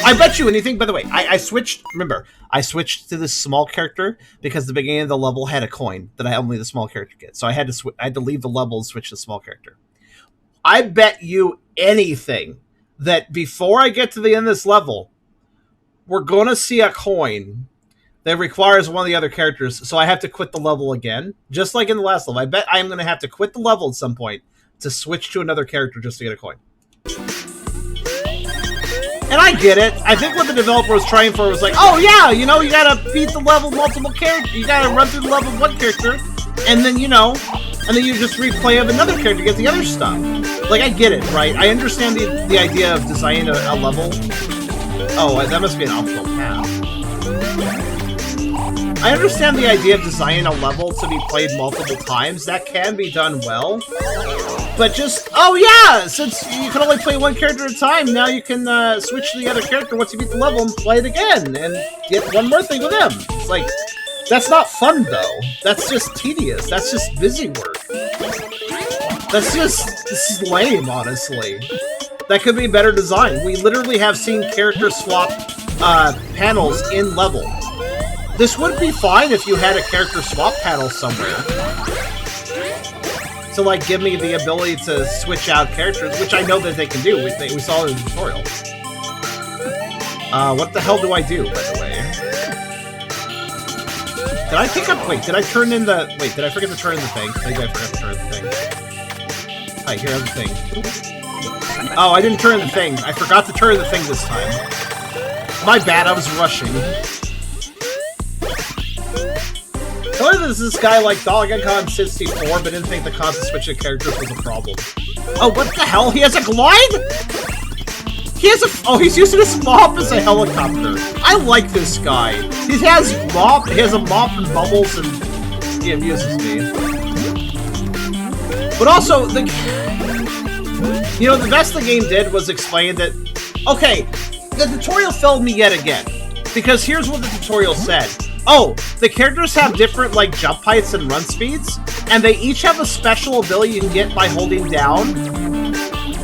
I bet you anything, by the way, I switched, remember, I switched to this small character because the beginning of the level had a coin that only the small character gets. So I had to leave the level and switch to the small character. I bet you anything that before I get to the end of this level, we're going to see a coin that requires one of the other characters, so I have to quit the level again. Just like in the last level. I bet I'm going to have to quit the level at some point to switch to another character just to get a coin. And I get it. I think what the developer was trying for was like, oh yeah, you know, you gotta beat the level multiple characters. You gotta run through the level of one character, and then, you know, and then you just replay of another character to get the other stuff. Like, I get it, right? I understand the idea of designing a level. Oh, that must be an optional path. I understand the idea of designing a level to be played multiple times. That can be done well. But just, oh yeah, since you can only play one character at a time, now you can switch to the other character once you beat the level and play it again, and get one more thing with them. It's like, that's not fun though. That's just tedious. That's just busy work. This is lame, honestly. That could be better design. We literally have seen character swap panels in level. This would be fine if you had a character swap panel somewhere. To, like, give me the ability to switch out characters, which I know that they can do. We saw it in the tutorial. What the hell do I do, by the way? Did I pick up... Wait, did I turn in the... Wait, did I forget to turn in the thing? Maybe I forgot to turn in the thing. Alright, here I have the thing. Oh, I didn't turn in the thing. I forgot to turn in the thing this time. My bad, I was rushing. Clearly there's this guy like Doggone 64, but didn't think the constant switching characters was a problem. Oh, what the hell? He has a glide?! He has a... Oh, he's using his mop as a helicopter. I like this guy. He has mop. He has a mop and bubbles, and he amuses me. But also, you know, the best the game did was explain that... Okay, the tutorial failed me yet again. Because here's what the tutorial said. Oh, the characters have different, like, jump heights and run speeds, and they each have a special ability you can get by holding down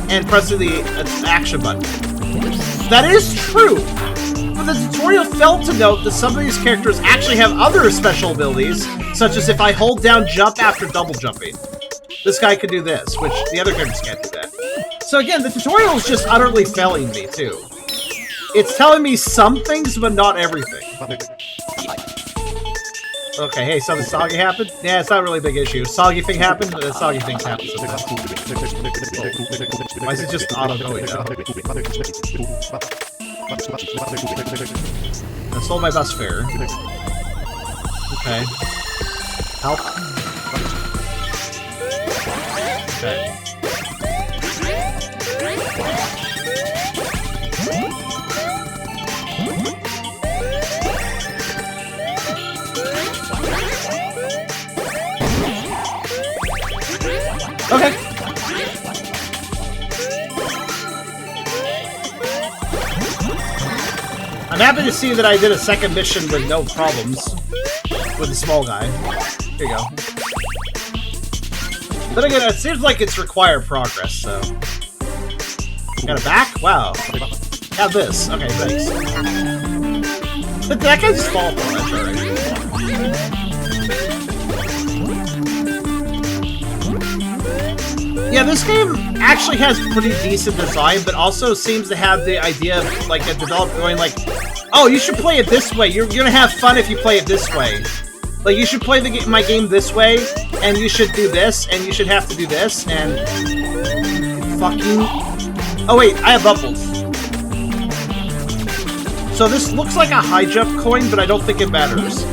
and pressing the action button. That is true, but the tutorial failed to note that some of these characters actually have other special abilities, such as if I hold down jump after double jumping. This guy could do this, which the other characters can't do that. So again, the tutorial is just utterly failing me, too. It's telling me some things, but not everything. Okay, hey, something soggy happened? Yeah, it's not really a big issue. Soggy thing happened? Soggy things happen sometimes. Why is it just auto-going now? I stole my bus fare. Okay. Help. Okay. Okay. I'm happy to see that I did a second mission with no problems with the small guy. Here you go. But again, it seems like it's required progress, so... Got a back? Wow. Have this. Okay, thanks. But that guy just fall from that, alright. Yeah, this game actually has pretty decent design, but also seems to have the idea of, like, a developer going like, oh, you should play it this way. You're gonna have fun if you play it this way. Like, you should play my game this way, and you should do this, and you should have to do this, and... Fucking... Oh, wait, I have bubbles. So this looks like a high jump coin, but I don't think it matters.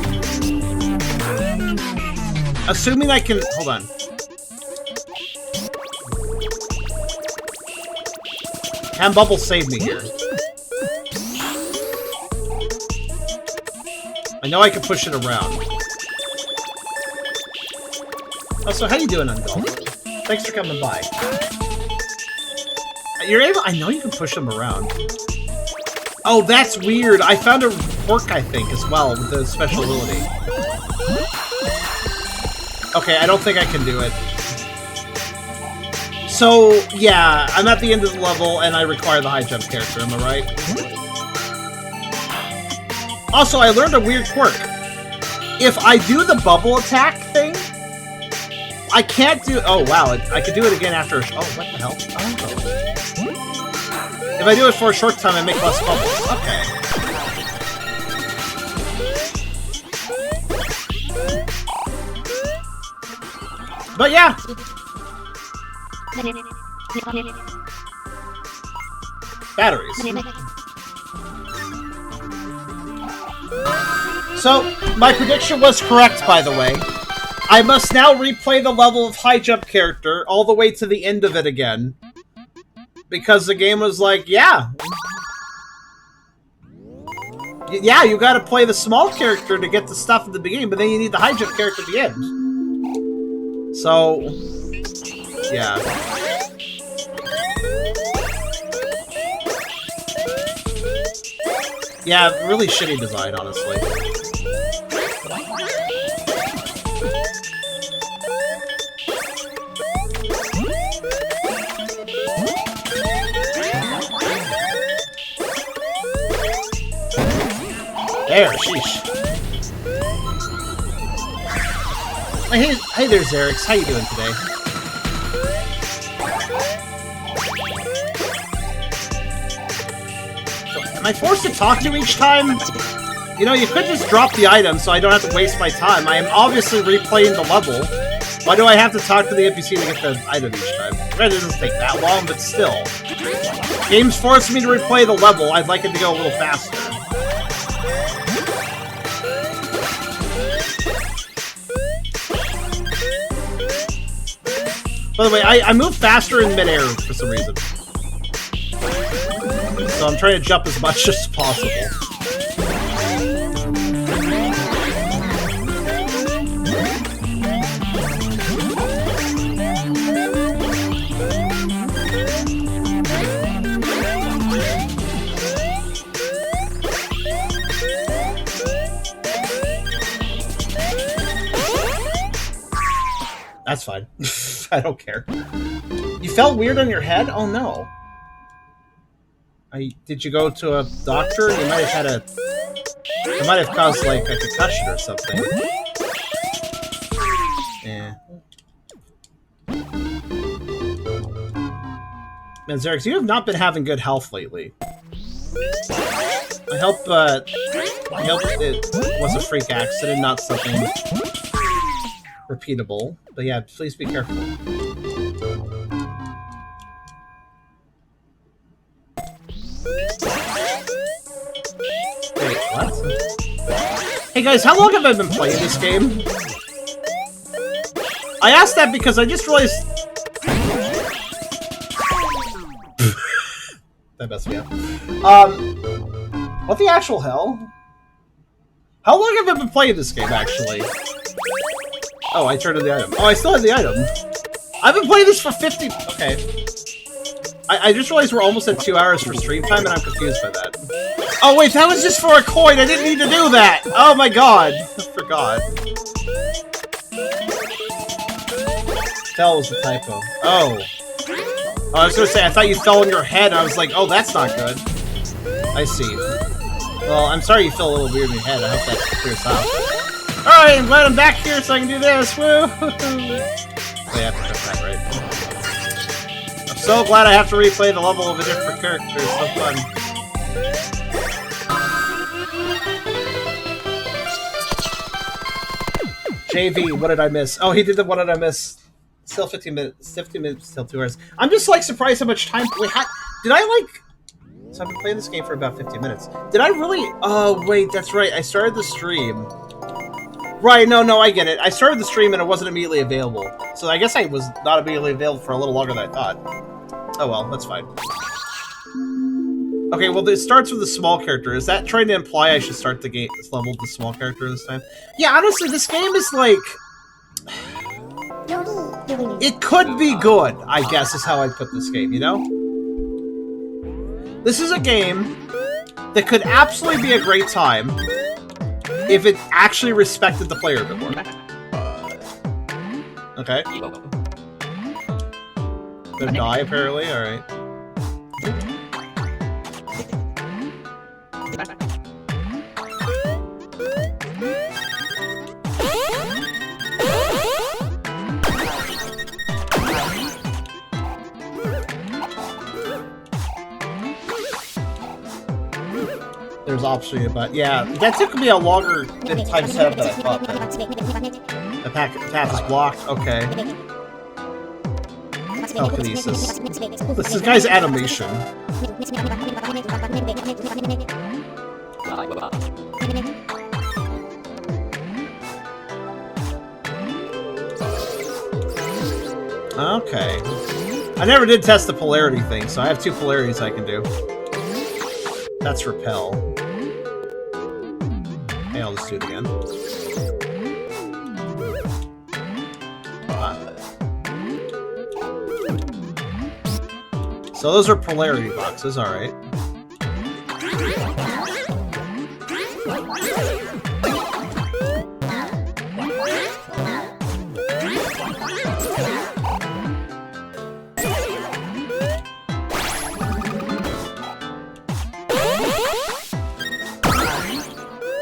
Assuming I can... Hold on. Can bubbles save me here? I know I can push it around. Oh, so how you doing, Ungulf? Thanks for coming by. You're able... I know you can push them around. Oh, that's weird. I found a quirk, I think, as well, with the special ability. Okay, I don't think I can do it. So, yeah, I'm at the end of the level, and I require the high jump character, am I right? Also, I learned a weird quirk. If I do the bubble attack thing, I can't do... Oh, wow, I could do it again after... Oh, what the hell? Oh. If I do it for a short time, I make less bubbles. Okay. But yeah. Batteries. So, my prediction was correct, by the way. I must now replay the level of high jump character all the way to the end of it again. Because the game was like, yeah. Yeah, you gotta play the small character to get the stuff at the beginning, but then you need the high jump character at the end. So, yeah. Yeah, really shitty design, honestly. There, sheesh. Hey there, Xerix. How you doing today? Am I forced to talk to each time? You know, you could just drop the item so I don't have to waste my time. I am obviously replaying the level. Why do I have to talk to the NPC to get the item each time? It doesn't take that long, but still. Game's forcing me to replay the level. I'd like it to go a little faster. By the way, I move faster in midair for some reason. So I'm trying to jump as much as possible. That's fine. I don't care. You felt weird on your head? Oh no. Did you go to a doctor? You might have had a... It might have caused, like, a concussion or something. Yeah. Man, Xerix, you have not been having good health lately. I hope it was a freak accident, not something repeatable. But yeah, please be careful. Wait, what? Hey guys, how long have I been playing this game? I asked that because I just realized... That messed me up. What the actual hell? How long have I been playing this game, actually? Oh, I turned in the item. Oh, I still have the item. I've been playing this for 50... Okay. I just realized we're almost at 2 hours for stream time, and I'm confused by that. Oh, wait, that was just for a coin! I didn't need to do that! Oh my god! I forgot. Fell was the typo. Oh. I was gonna say, I thought you fell on your head, I was like, oh, that's not good. I see. Well, I'm sorry you feel a little weird in your head. I hope that clears out. Alright, I'm glad I'm back here so I can do this. Woo! Oh, yeah, I have to cut that, right? I'm so glad I have to replay the level of a different character. It's so fun. JV, what did I miss? Oh, he did the what did I miss? Still 15 minutes. 15 minutes, still 2 hours. I'm just, like, surprised how much time... Wait, did I, like... So I've been playing this game for about 15 minutes. Did I really... Oh, wait, that's right. I started the stream. Right, no, I get it. I started the stream and it wasn't immediately available. So I guess I was not immediately available for a little longer than I thought. Oh well, that's fine. Okay, well, it starts with a small character. Is that trying to imply I should start the game this level with the small character this time? Yeah, honestly, this game is like... It could be good, I guess, is how I'd put this game, you know? This is a game that could absolutely be a great time if it actually respected the player a bit more. Okay. Gonna die, apparently, alright. There's optionally about... Yeah, that took me a longer time setup than I thought. The path is blocked. Okay. Telekinesis. This guy's animation. Okay. I never did test the polarity thing, so I have 2 polarities I can do. That's repel. Okay, I'll just do it again. So those are polarity boxes, alright.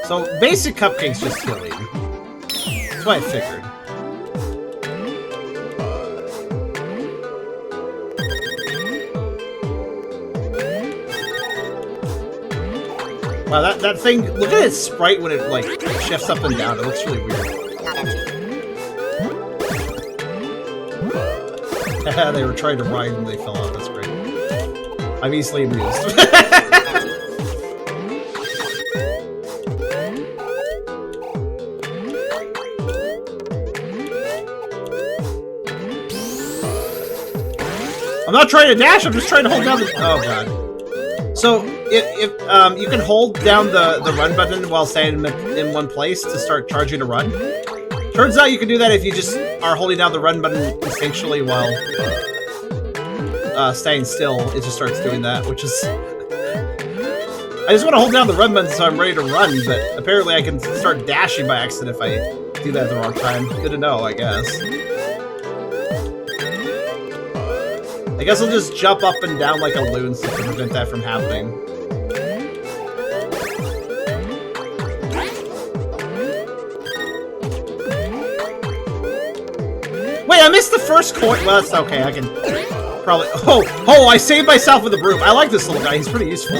So, basic cupcakes just kill you. That's what I figured. Wow, that thing, look at its sprite when it, like, shifts up and down. It looks really weird. They were trying to ride and they fell off. That's great. I'm easily amused. I'm not trying to dash, I'm just trying to hold down the... Oh, God. So, if you can hold down the run button while staying in one place to start charging a run. Turns out you can do that if you just are holding down the run button instinctually while staying still. It just starts doing that, which is... I just want to hold down the run button so I'm ready to run, but apparently I can start dashing by accident if I do that at the wrong time. Good to know, I guess. I guess I'll just jump up and down like a loon to prevent that from happening. Wait, I missed the first coin! Well, that's okay, I can probably... Oh, I saved myself with the broom. I like this little guy, he's pretty useful.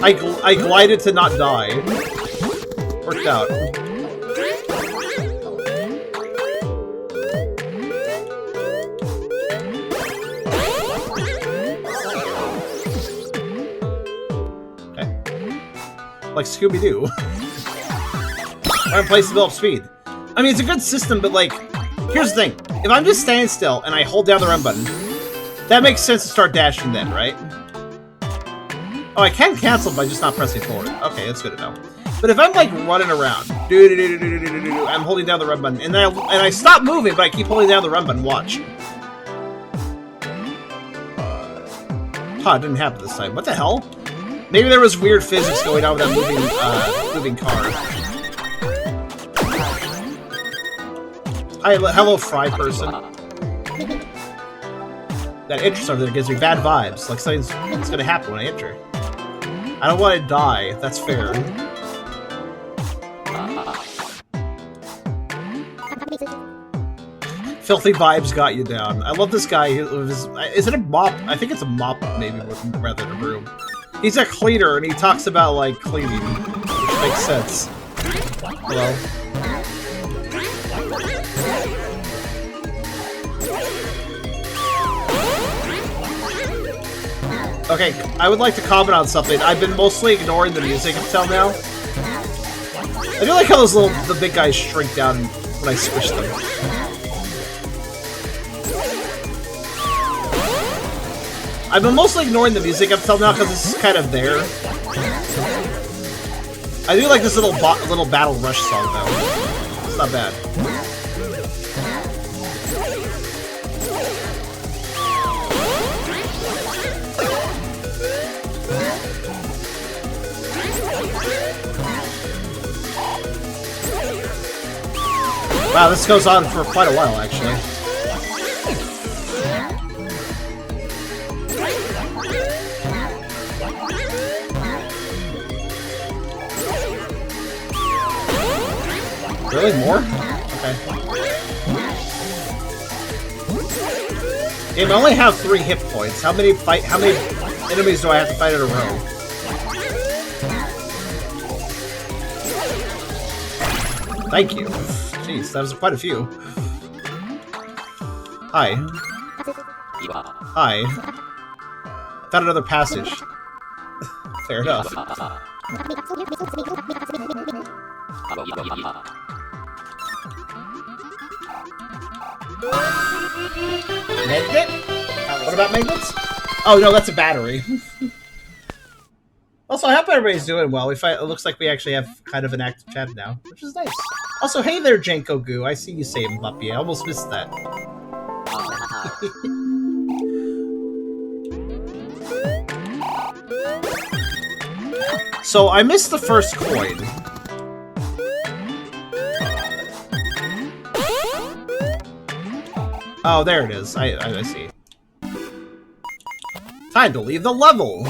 I glided to not die. Worked out. Like Scooby-Doo. Run place to build up speed. I mean, it's a good system, but like, here's the thing. If I'm just standing still and I hold down the run button, that makes sense to start dashing then, right? Oh, I can cancel by just not pressing forward. Okay, that's good to know. But if I'm like running around, I'm holding down the run button, and I stop moving, but I keep holding down the run button. Watch. Huh, it didn't happen this time. What the hell? Maybe there was weird physics going on with that moving car. Hi, hello, fry person. That entrance over there gives me bad vibes, like something's gonna happen when I enter. I don't want to die, if that's fair. Filthy vibes got you down. I love this guy. Is it a mop? I think it's a mop, maybe, rather than a broom. He's a cleaner, and he talks about, like, cleaning, which makes sense. Hello. Okay, I would like to comment on something. I've been mostly ignoring the music until now. I do like how the big guys shrink down when I squish them. I've been mostly ignoring the music up till now because this is kind of there. I do like this little Battle Rush song though. It's not bad. Wow, this goes on for quite a while actually. Really? More? Okay. Game, I only have 3 hit points. How many enemies do I have to fight in a row? Thank you. Jeez, that was quite a few. Hi. Hi. Found another passage. Fair enough. Magnet? What about magnets? Oh no, that's a battery. Also, I hope everybody's doing well. It looks like we actually have kind of an active chat now, which is nice. Also, hey there, Janko Goo. I see you saying Loppy. I almost missed that. So, I missed the first coin. Oh, there it is. I see. Time to leave the level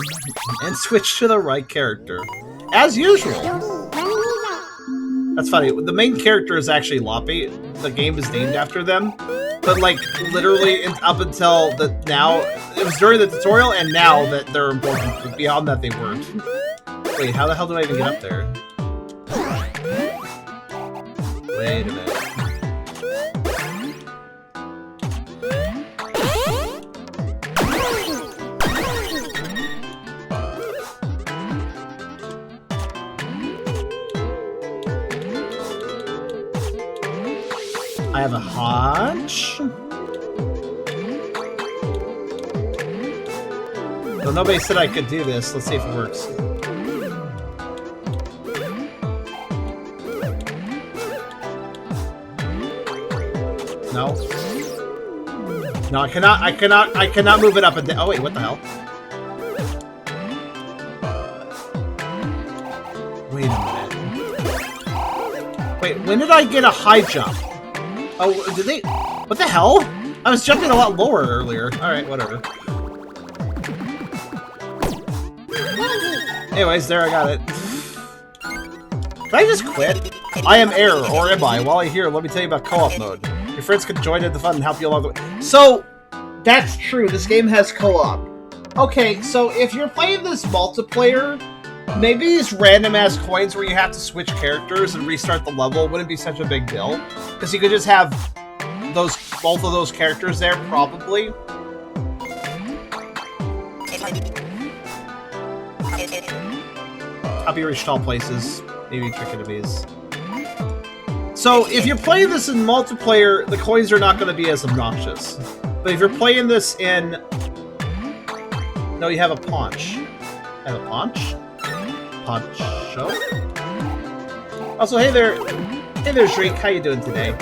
and switch to the right character. As usual. That's funny. The main character is actually Loppy. The game is named after them. But, like, literally up until now, it was during the tutorial, and now that they're important. But beyond that, they weren't. Wait, how the hell do I even get up there? Wait a minute. I have a hunch. Well, nobody said I could do this. Let's see if it works. No. No, I cannot move it up and down. Oh wait, what the hell? Wait a minute. Wait, when did I get a high jump? Oh, did they? What the hell? I was jumping a lot lower earlier. Alright, whatever. Anyways, there I got it. Can I just quit? I am Error, or am I? While I'm here, let me tell you about co-op mode. Your friends can join in the fun and help you along the way. So, that's true. This game has co-op. Okay, so if you're playing this multiplayer, maybe these random-ass coins where you have to switch characters and restart the level wouldn't be such a big deal. Because you could just have both of those characters there, probably. Help you reach tall places. Maybe trick enemies. So, if you're playing this in multiplayer, the coins are not going to be as obnoxious. But if you're playing this in... No, you have a paunch. I have a paunch? Poncho? Also, hey there, Shrink. How you doing today?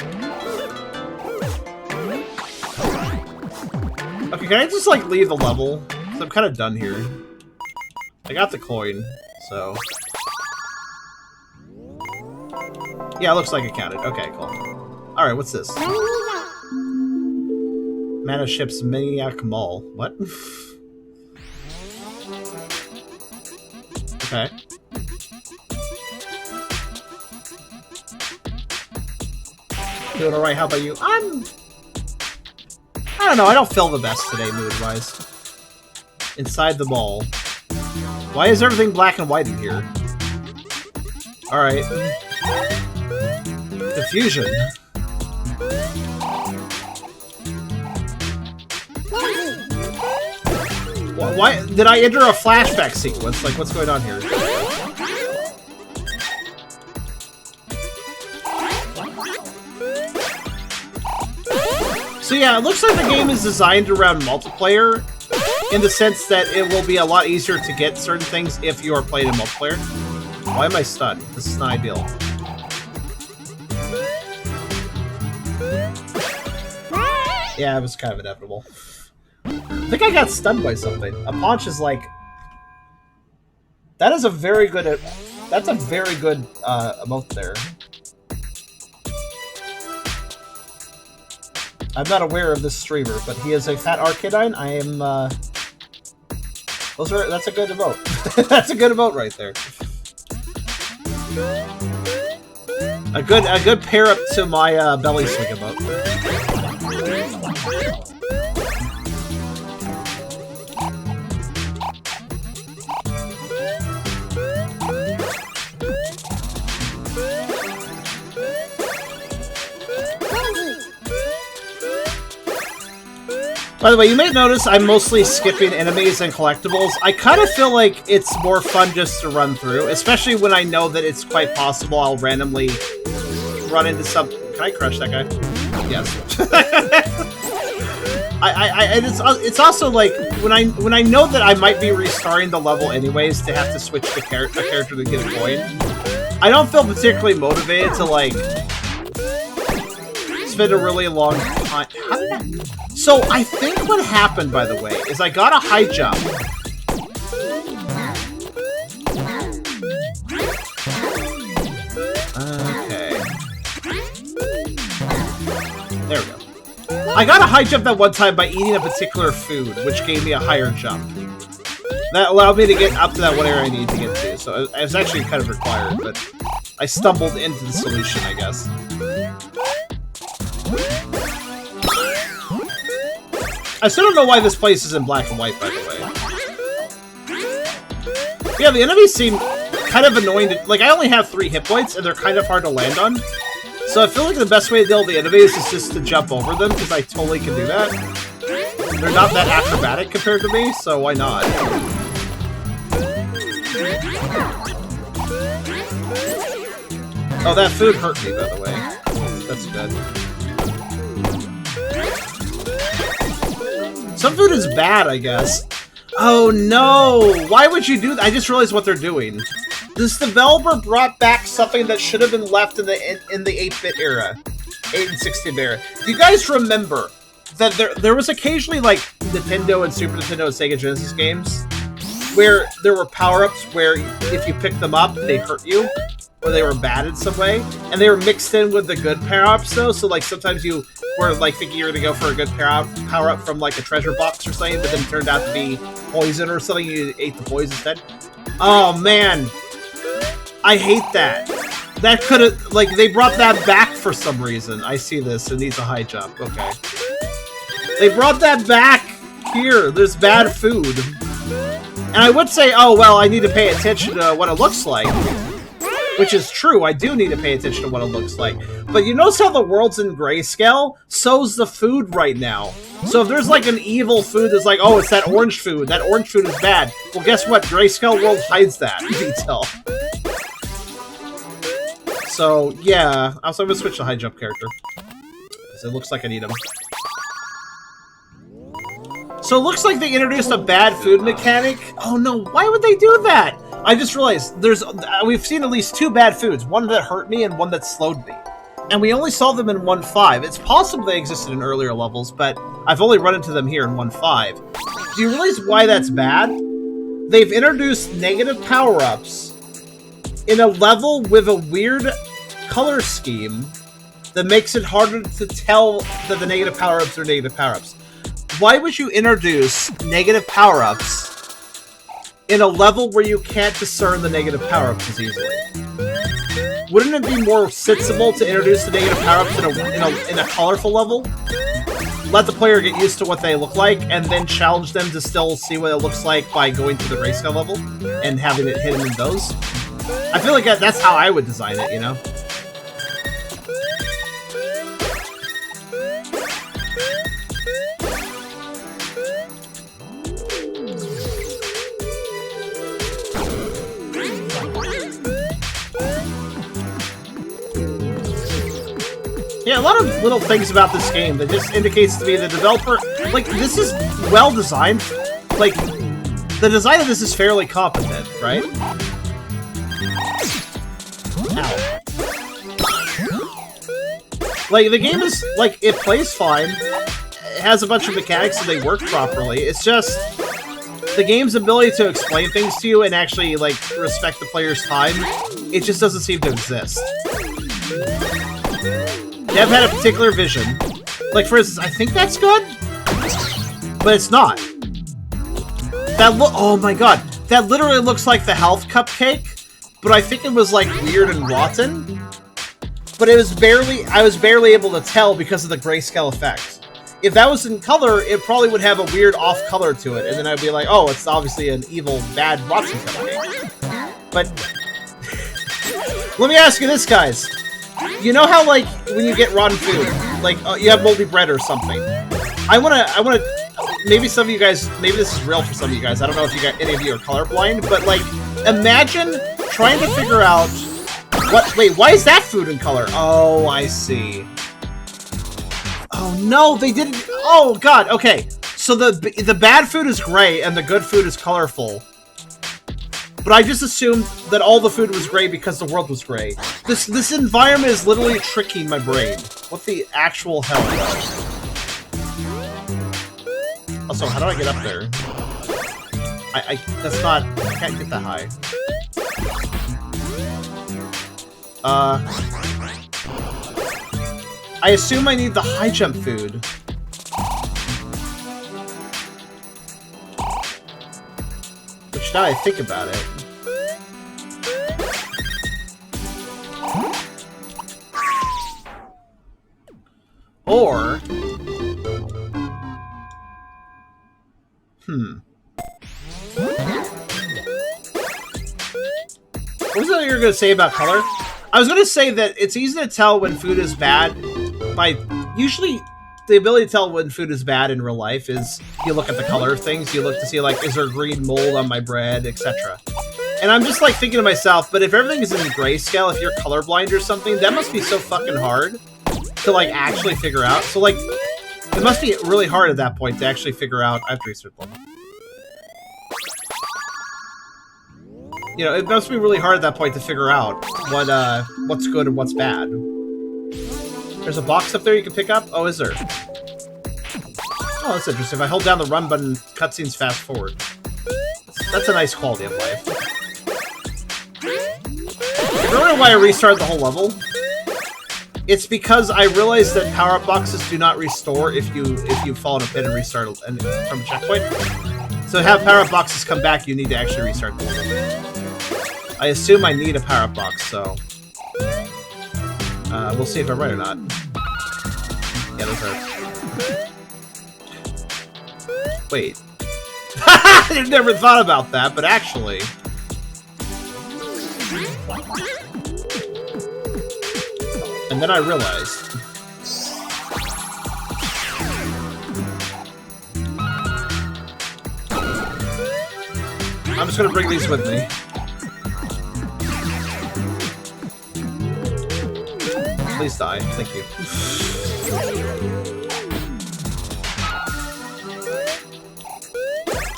Okay, can I just like leave the level? 'Cause I'm kind of done here. I got the coin, so yeah, it looks like it counted. Okay, cool. All right, what's this? Mana Ship's Maniac Mall. What? Okay. Doing alright, how about you? I don't know, I don't feel the best today, mood-wise. Inside the mall. Why is everything black and white in here? Alright. Diffusion. Why did I enter a flashback sequence? Like, what's going on here? So yeah, it looks like the game is designed around multiplayer, in the sense that it will be a lot easier to get certain things if you are playing in multiplayer. Why am I stunned? This is not ideal. Yeah, it was kind of inevitable. I think I got stunned by something. A paunch is like... That is a very good... That's a very good emote there. I'm not aware of this streamer, but he is a fat Arcadine. I am, that's a good emote. That's a good emote right there. A good pair up to my belly swing emote. By the way, you may notice I'm mostly skipping enemies and collectibles. I kind of feel like it's more fun just to run through, especially when I know that it's quite possible I'll randomly run into some... Can I crush that guy? Yes. And it's also like when I know that I might be restarting the level anyways to have to switch to a character to get a coin, I don't feel particularly motivated to like spend a really long time. How did that... So I think what happened, by the way, is I got a high jump. Okay. There we go. I got a high jump that one time by eating a particular food, which gave me a higher jump. That allowed me to get up to that one area I needed to get to, so it was actually kind of required, but I stumbled into the solution, I guess. I still don't know why this place is in black and white, by the way. Yeah, the enemies seem kind of annoying to... Like, I only have 3 hit points, and they're kind of hard to land on. So I feel like the best way to deal with the enemies is just to jump over them, because I totally can do that. They're not that acrobatic compared to me, so why not? Oh, that food hurt me, by the way. That's good. Some food is bad, I guess. Oh no! Why would you do that? I just realized what they're doing. This developer brought back something that should have been left in the 8-bit era. 8 and 16-bit era. Do you guys remember that there was occasionally, like, Nintendo and Super Nintendo and Sega Genesis games where there were power-ups where if you picked them up, they hurt you? Or they were bad in some way? And they were mixed in with the good power-ups, though? So, like, sometimes you were, like, thinking you were going to go for a good power-up from, like, a treasure box or something, but then it turned out to be poison or something, you ate the poison instead? Oh, man! I hate that. That could've... Like, they brought that back for some reason. I see this. It needs a high jump. Okay. They brought that back! Here, there's bad food. And I would say, oh, well, I need to pay attention to what it looks like. Which is true, I do need to pay attention to what it looks like. But you notice how the world's in grayscale? So's the food right now. So if there's like an evil food that's like, oh, it's that orange food is bad. Well, guess what? Grayscale World hides that detail. So, yeah. Also, I'm gonna switch to high jump character. Because it looks like I need him. So it looks like they introduced a bad food mechanic. Oh no, why would they do that? I just realized we've seen at least 2 bad foods. One that hurt me and one that slowed me. And we only saw them in 1.5. It's possible they existed in earlier levels, but I've only run into them here in 1.5. Do you realize why that's bad? They've introduced negative power-ups in a level with a weird color scheme that makes it harder to tell that the negative power-ups are negative power-ups. Why would you introduce negative power-ups in a level where you can't discern the negative power-ups as easily? Wouldn't it be more sensible to introduce the negative power-ups in a colorful level? Let the player get used to what they look like, and then challenge them to still see what it looks like by going to the grayscale level and having it hidden in those? I feel like that's how I would design it, you know? Yeah, a lot of little things about this game that just indicates to me the developer... Like, this is well designed. Like, the design of this is fairly competent, right? Ow. Like, the game is... Like, it plays fine. It has a bunch of mechanics and they work properly. It's just... The game's ability to explain things to you and actually, like, respect the player's time, it just doesn't seem to exist. Dev had a particular vision. Like, for instance, I think that's good, but it's not. Oh my god, that literally looks like the health cupcake, but I think it was, like, weird and rotten. But it was I was barely able to tell because of the grayscale effect. If that was in color, it probably would have a weird off color to it, and then I'd be like, oh, it's obviously an evil, bad rotten cupcake. But, let me ask you this, guys. You know how, like, when you get rotten food, like, you have moldy bread or something, I wanna. Maybe some of you guys. Maybe this is real for some of you guys. I don't know if any of you are colorblind, but like, imagine trying to figure out what. Wait, why is that food in color? Oh, I see. Oh no, they didn't. Oh god. Okay, so the bad food is gray and the good food is colorful. But I just assumed that all the food was gray because the world was gray. This environment is literally tricking my brain. What the actual hell? Also, how do I get up there? That's not... I can't get that high. I assume I need the high jump food. Which, now I think about it... Or... What was that you were going to say about color? I was going to say that it's easy to tell when food is bad by... Usually, the ability to tell when food is bad in real life is you look at the color of things. You look to see, like, is there green mold on my bread, etc. And I'm just, like, thinking to myself, but if everything is in grayscale, if you're colorblind or something, that must be so fucking hard to, like, actually figure out. So, like, it must be really hard at that point to actually figure out... I have to restart the level. You know, it must be really hard at that point to figure out what's good and what's bad. There's a box up there you can pick up? Oh, is there? Oh, that's interesting. If I hold down the run button, cutscenes fast forward. That's a nice quality of life. If you wonder why I restarted the whole level, it's because I realized that power-up boxes do not restore if you fall in a pit and restart from a checkpoint. So to have power-up boxes come back, you need to actually restart the level. I assume I need a power-up box, so... we'll see if I'm right or not. Yeah, those are... Wait. I never thought about that, but actually... And then I realized... I'm just gonna bring these with me. Please die. Thank you.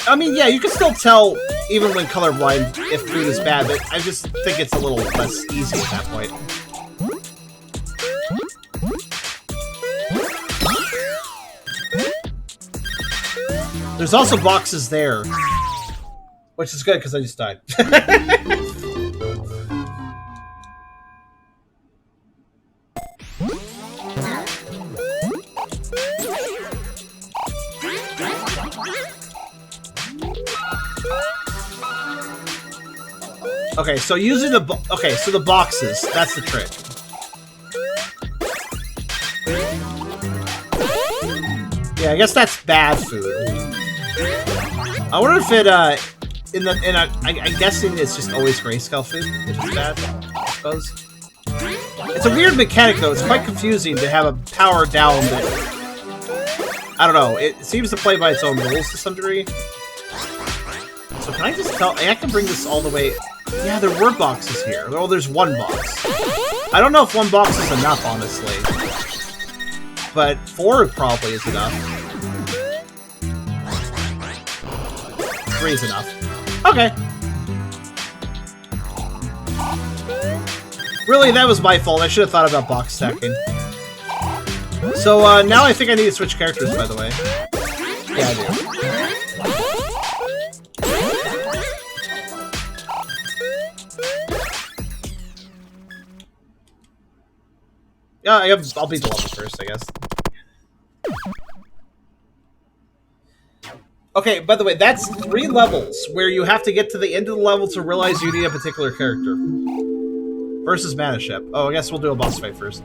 I mean, yeah, you can still tell, even when colorblind, if food is bad, but I just think it's a little less easy at that point. There's also boxes there. Which is good, because I just died. Okay, so using the so the boxes, that's the trick. Yeah, I guess that's bad food. I wonder if it I'm guessing it's just always grayscale food, which is bad, I suppose. It's a weird mechanic though. It's quite confusing to have a power down that I don't know. It seems to play by its own rules to some degree. So can I just tell? I can bring this all the way. Yeah, there were boxes here. Oh, there's one box. I don't know if one box is enough, honestly. But 4 probably is enough. 3 is enough. Okay. Really, that was my fault. I should have thought about box stacking. So, now I think I need to switch characters, by the way. Yeah, I do. Yeah, I'll beat the level first, I guess. Okay, by the way, that's 3 levels where you have to get to the end of the level to realize you need a particular character. Versus Mana Ship. Oh, I guess we'll do a boss fight first.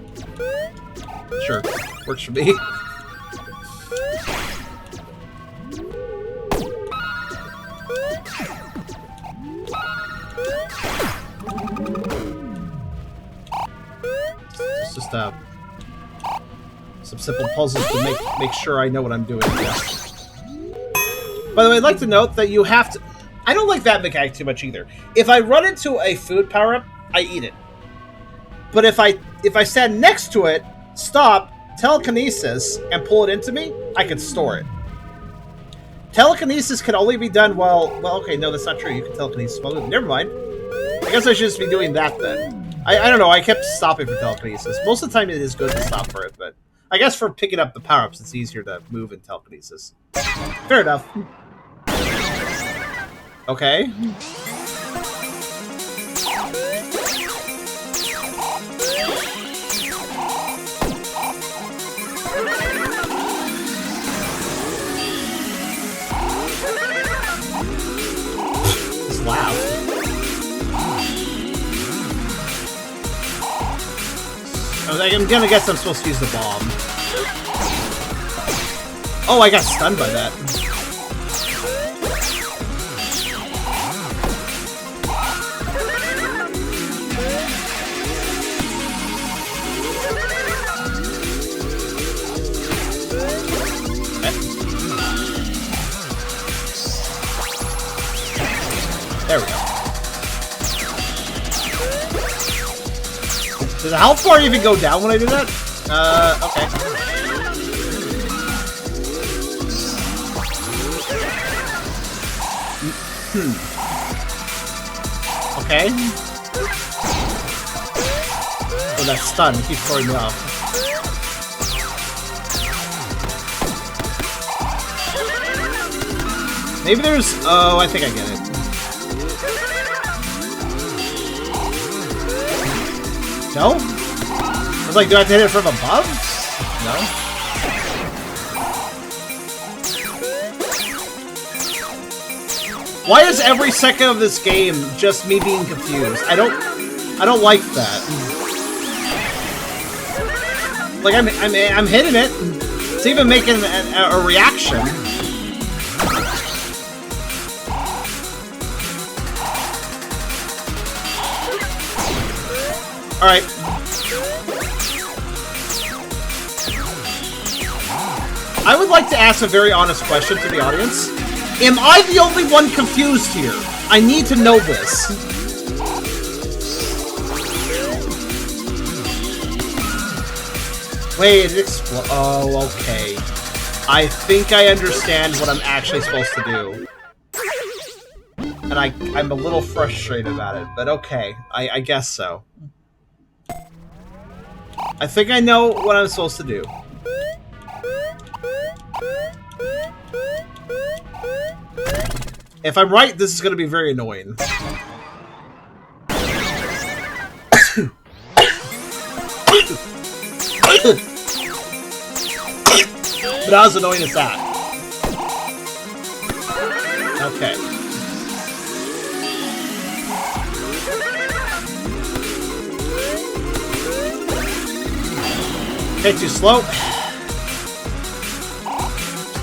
Sure. Works for me. some simple puzzles to make sure I know what I'm doing. Yeah. By the way, I'd like to note that you have to... I don't like that mechanic too much either. If I run into a food power-up, I eat it. But if I stand next to it, stop, telekinesis, and pull it into me, I can store it. Telekinesis can only be done while... Well, okay, no, that's not true. You can telekinesis while moving. Never mind. I guess I should just be doing that then. I don't know, I kept stopping for telekinesis. Most of the time it is good to stop for it, but... I guess for picking up the power-ups, it's easier to move in telekinesis. Fair enough. Okay. Just laugh. I'm gonna guess I'm supposed to use the bomb. Oh, I got stunned by that. There we go. Does the health bar even go down when I do that? Okay. Okay. Oh, that stun keeps throwing me off. Maybe there's... Oh, I think I get it. No? I was like, do I have to hit it from above? No? Why is every second of this game just me being confused? I don't like that. Like, I'm hitting it. It's even making a reaction. Alright. I would like to ask a very honest question to the audience. Am I the only one confused here? I need to know this. Wait, it explodes. Oh, okay. I think I understand what I'm actually supposed to do. And I'm a little frustrated about it, but okay. I guess so. I think I know what I'm supposed to do. If I'm right, this is going to be very annoying. But not as annoying as that. Okay. Okay, too slow.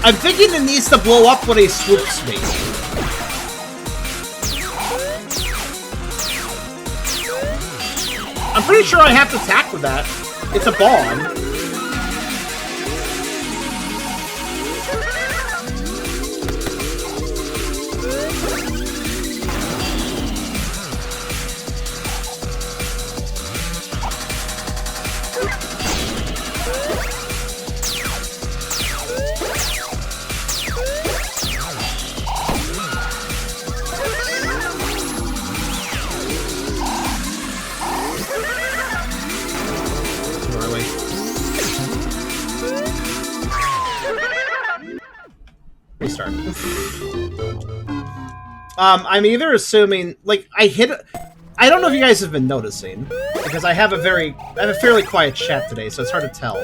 I'm thinking it needs to blow up when he swoops me. I'm pretty sure I have to attack with that. It's a bomb. Restart. I'm either assuming, like, I don't know if you guys have been noticing, because I have a fairly quiet chat today, so it's hard to tell.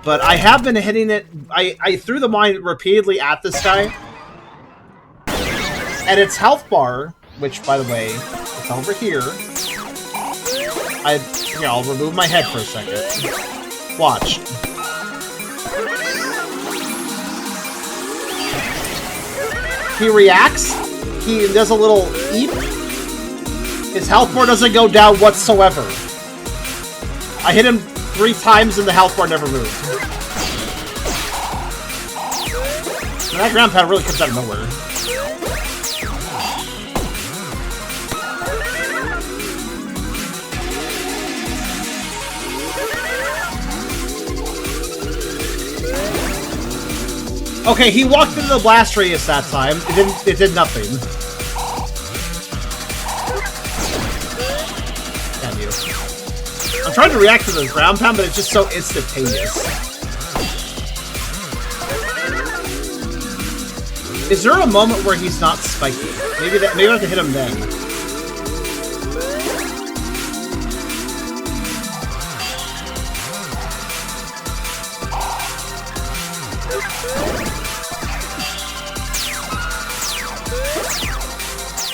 But I have been hitting it, I threw the mine repeatedly at this guy, and its health bar, which, by the way, it's over here. Here, I'll remove my head for a second. Watch. He reacts, he does a little eep. His health bar doesn't go down whatsoever. I hit him 3 times and the health bar never moved. And that ground pound really comes out of nowhere. Okay, he walked into the blast radius that time. It did nothing. Damn you. I'm trying to react to the ground pound, but it's just so instantaneous. Is there a moment where he's not spiky? Maybe I have to hit him then.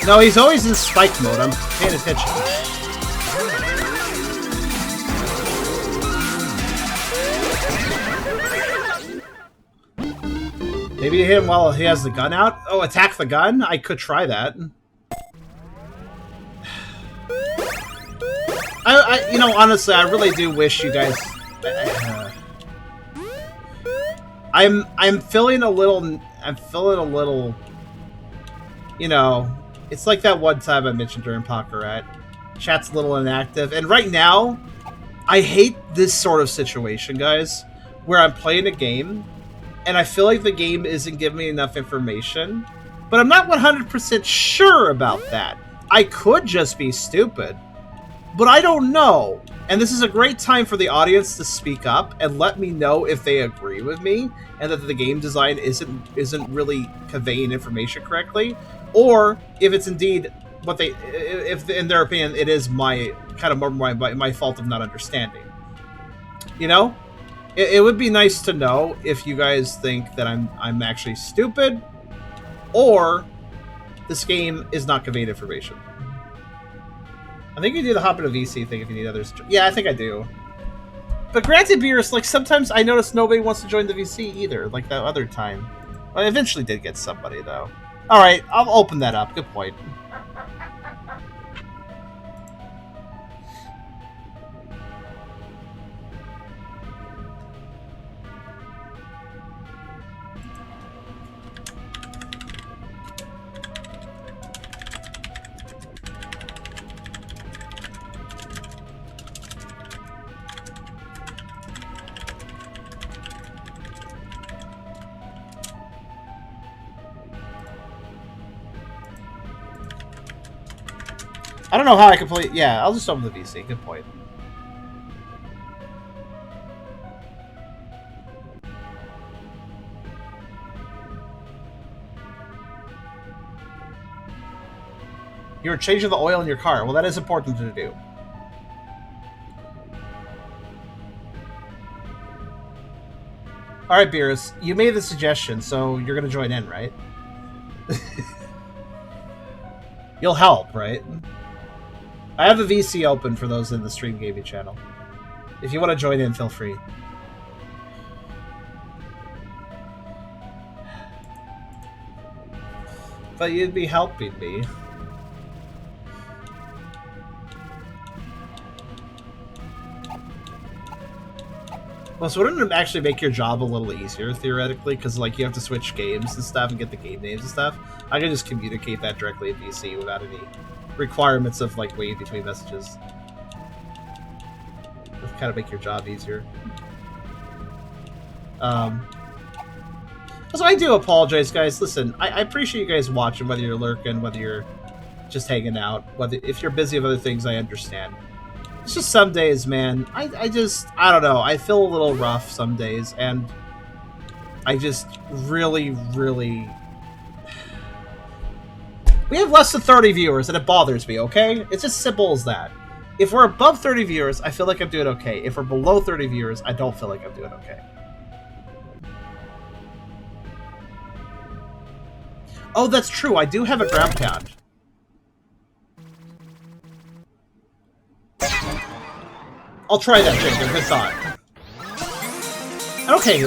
No, he's always in spike mode. I'm paying attention. Maybe hit him while he has the gun out? Oh, attack the gun? I could try that. You know, honestly, I really do wish you guys... I'm feeling a little... You know... It's like that one time I mentioned during Pokerat. Chat's a little inactive. And right now, I hate this sort of situation, guys, where I'm playing a game, and I feel like the game isn't giving me enough information, but I'm not 100% sure about that. I could just be stupid, but I don't know. And this is a great time for the audience to speak up and let me know if they agree with me and that the game design isn't really conveying information correctly. Or if it's indeed what they, if in their opinion it is my kind of my fault of not understanding. You know, it would be nice to know if you guys think that I'm actually stupid, or this game is not conveying information. I think you do the hop into VC thing if you need others. Yeah, I think I do. But granted, Beerus, like sometimes I notice nobody wants to join the VC either, like that other time. I eventually did get somebody though. Alright, I'll open that up. Good point. I don't know how I can play... Yeah, I'll just open the VC. Good point. You're changing the oil in your car. Well, that is important to do. Alright, Beerus. You made the suggestion, so you're going to join in, right? You'll help, right? I have the VC open for those in the Stream Gaming channel. If you want to join in, feel free. But you'd be helping me. Well, so wouldn't it actually make your job a little easier, theoretically? Because, like, you have to switch games and stuff and get the game names and stuff. I can just communicate that directly in VC without any requirements of, like, waiting between messages. That'll kind of make your job easier. So I do apologize, guys. Listen, I appreciate you guys watching, whether you're lurking, whether you're just hanging out. If you're busy with other things, I understand. It's just some days, man, I don't know. I feel a little rough some days, and I just really... We have less than 30 viewers, and it bothers me, okay? It's as simple as that. If we're above 30 viewers, I feel like I'm doing okay. If we're below 30 viewers, I don't feel like I'm doing okay. Oh, that's true. I do have a ground pound. I'll try that, Jacob. Good thought. Okay,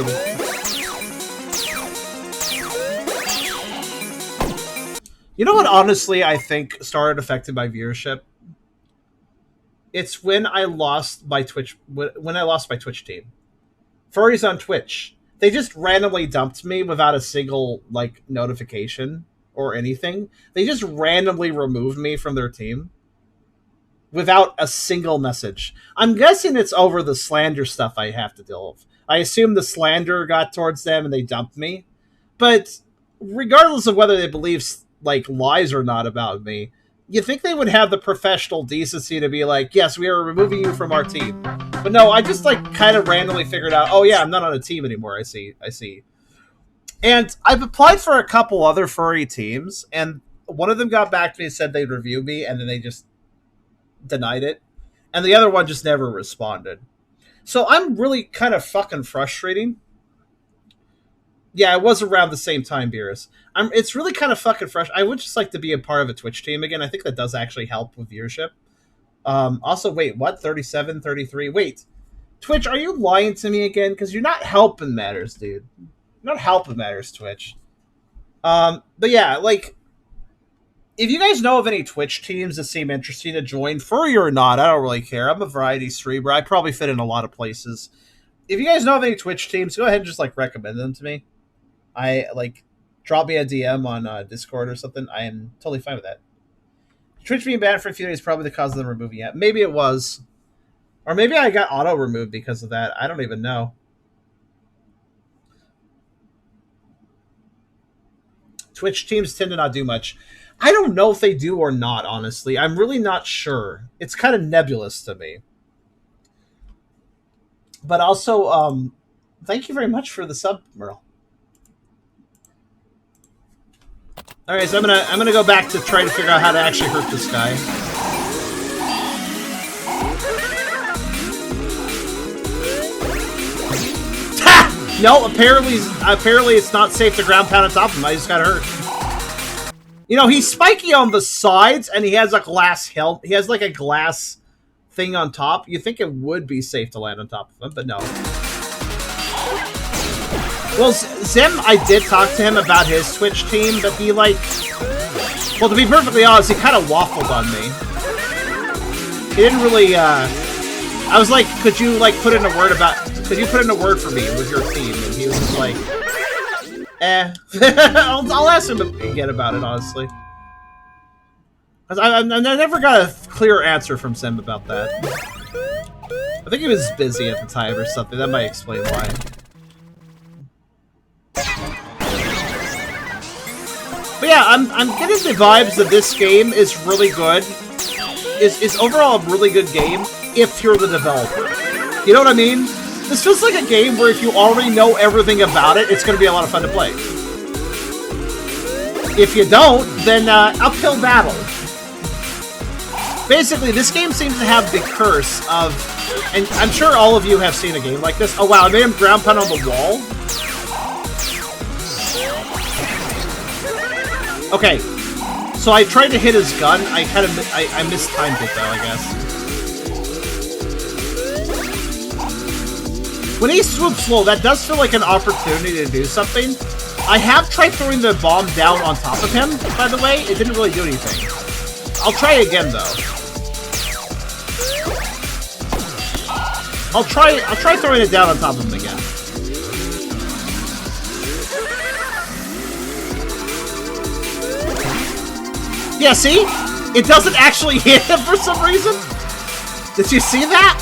you know what, honestly, I think started affecting my viewership? It's when I lost my Twitch team. Furries on Twitch. They just randomly dumped me without a single like notification or anything. They just randomly removed me from their team without a single message. I'm guessing it's over the slander stuff I have to deal with. I assume the slander got towards them and they dumped me. But regardless of whether they believe like lies or not about me, you think they would have the professional decency to be like, yes, we are removing you from our team. But no, I just like kind of randomly figured out, oh yeah, I'm not on a team anymore. I see. And I've applied for a couple other furry teams, and one of them got back to me and said they'd review me, and then they just denied it. And the other one just never responded. So I'm really kind of fucking frustrating. Yeah, it was around the same time, Beerus. It's really kind of fucking fresh. I would just like to be a part of a Twitch team again. I think that does actually help with viewership. Also, wait, what? 37, 33? Wait, Twitch, are you lying to me again? Because you're not helping matters, dude. You're not helping matters, Twitch. But yeah, like, if you guys know of any Twitch teams that seem interesting to join, furry or not, I don't really care. I'm a variety streamer. I probably fit in a lot of places. If you guys know of any Twitch teams, go ahead and just, like, recommend them to me. Drop me a DM on Discord or something. I am totally fine with that. Twitch being banned for a few days is probably the cause of them removing it. Maybe it was. Or maybe I got auto-removed because of that. I don't even know. Twitch teams tend to not do much. I don't know if they do or not, honestly. I'm really not sure. It's kind of nebulous to me. But also, thank you very much for the sub, Merle. All right, so I'm gonna go back to try to figure out how to actually hurt this guy. Ha! No, apparently it's not safe to ground pound on top of him. I just got hurt. You know, he's spiky on the sides, and he has a glass helmet. He has like a glass thing on top. You think it would be safe to land on top of him, but no. Well, Zim, I did talk to him about his Twitch team, but he, like... Well, to be perfectly honest, he kind of waffled on me. He didn't really, I was like, could you, like, put in a word for me with your team? And he was just like, I'll ask him again about it, honestly. I never got a clear answer from Zim about that. I think he was busy at the time or something. That might explain why. But yeah, I'm getting the vibes that this game is really good. Is overall a really good game if you're the developer. You know what I mean? This feels like a game where if you already know everything about it, it's going to be a lot of fun to play. If you don't, then uphill battle. Basically, this game seems to have the curse of, and I'm sure all of you have seen a game like this. Oh wow, I made him ground pound on the wall. Okay, so I tried to hit his gun. I mistimed it though, I guess. When he swoops low, that does feel like an opportunity to do something. I have tried throwing the bomb down on top of him, by the way. It didn't really do anything. I'll try again though. I'll try throwing it down on top of him again. Yeah, see? It doesn't actually hit him for some reason. Did you see that?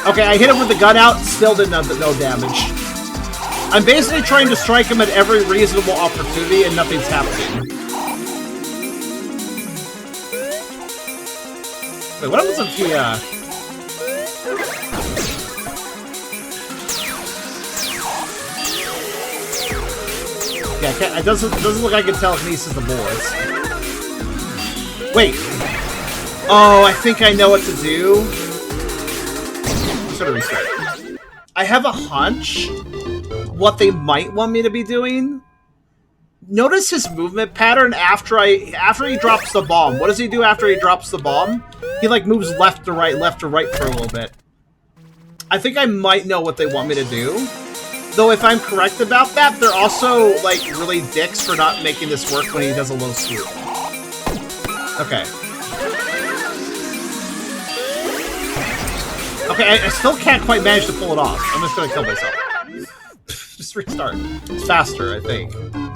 Okay, I hit him with the gun out, still did no damage. I'm basically trying to strike him at every reasonable opportunity and nothing's happening. Wait, what happens if he, Yeah, it doesn't look like I can telekinesis the bullets. Wait. Oh, I think I know what to do. Sort of restart. I have a hunch what they might want me to be doing. Notice his movement pattern after he drops the bomb. What does he do after he drops the bomb? He like moves left to right for a little bit. I think I might know what they want me to do. Though if I'm correct about that, they're also, like, really dicks for not making this work when he does a low swoop. Okay. Okay, I still can't quite manage to pull it off. I'm just gonna kill myself. Just restart. It's faster, I think.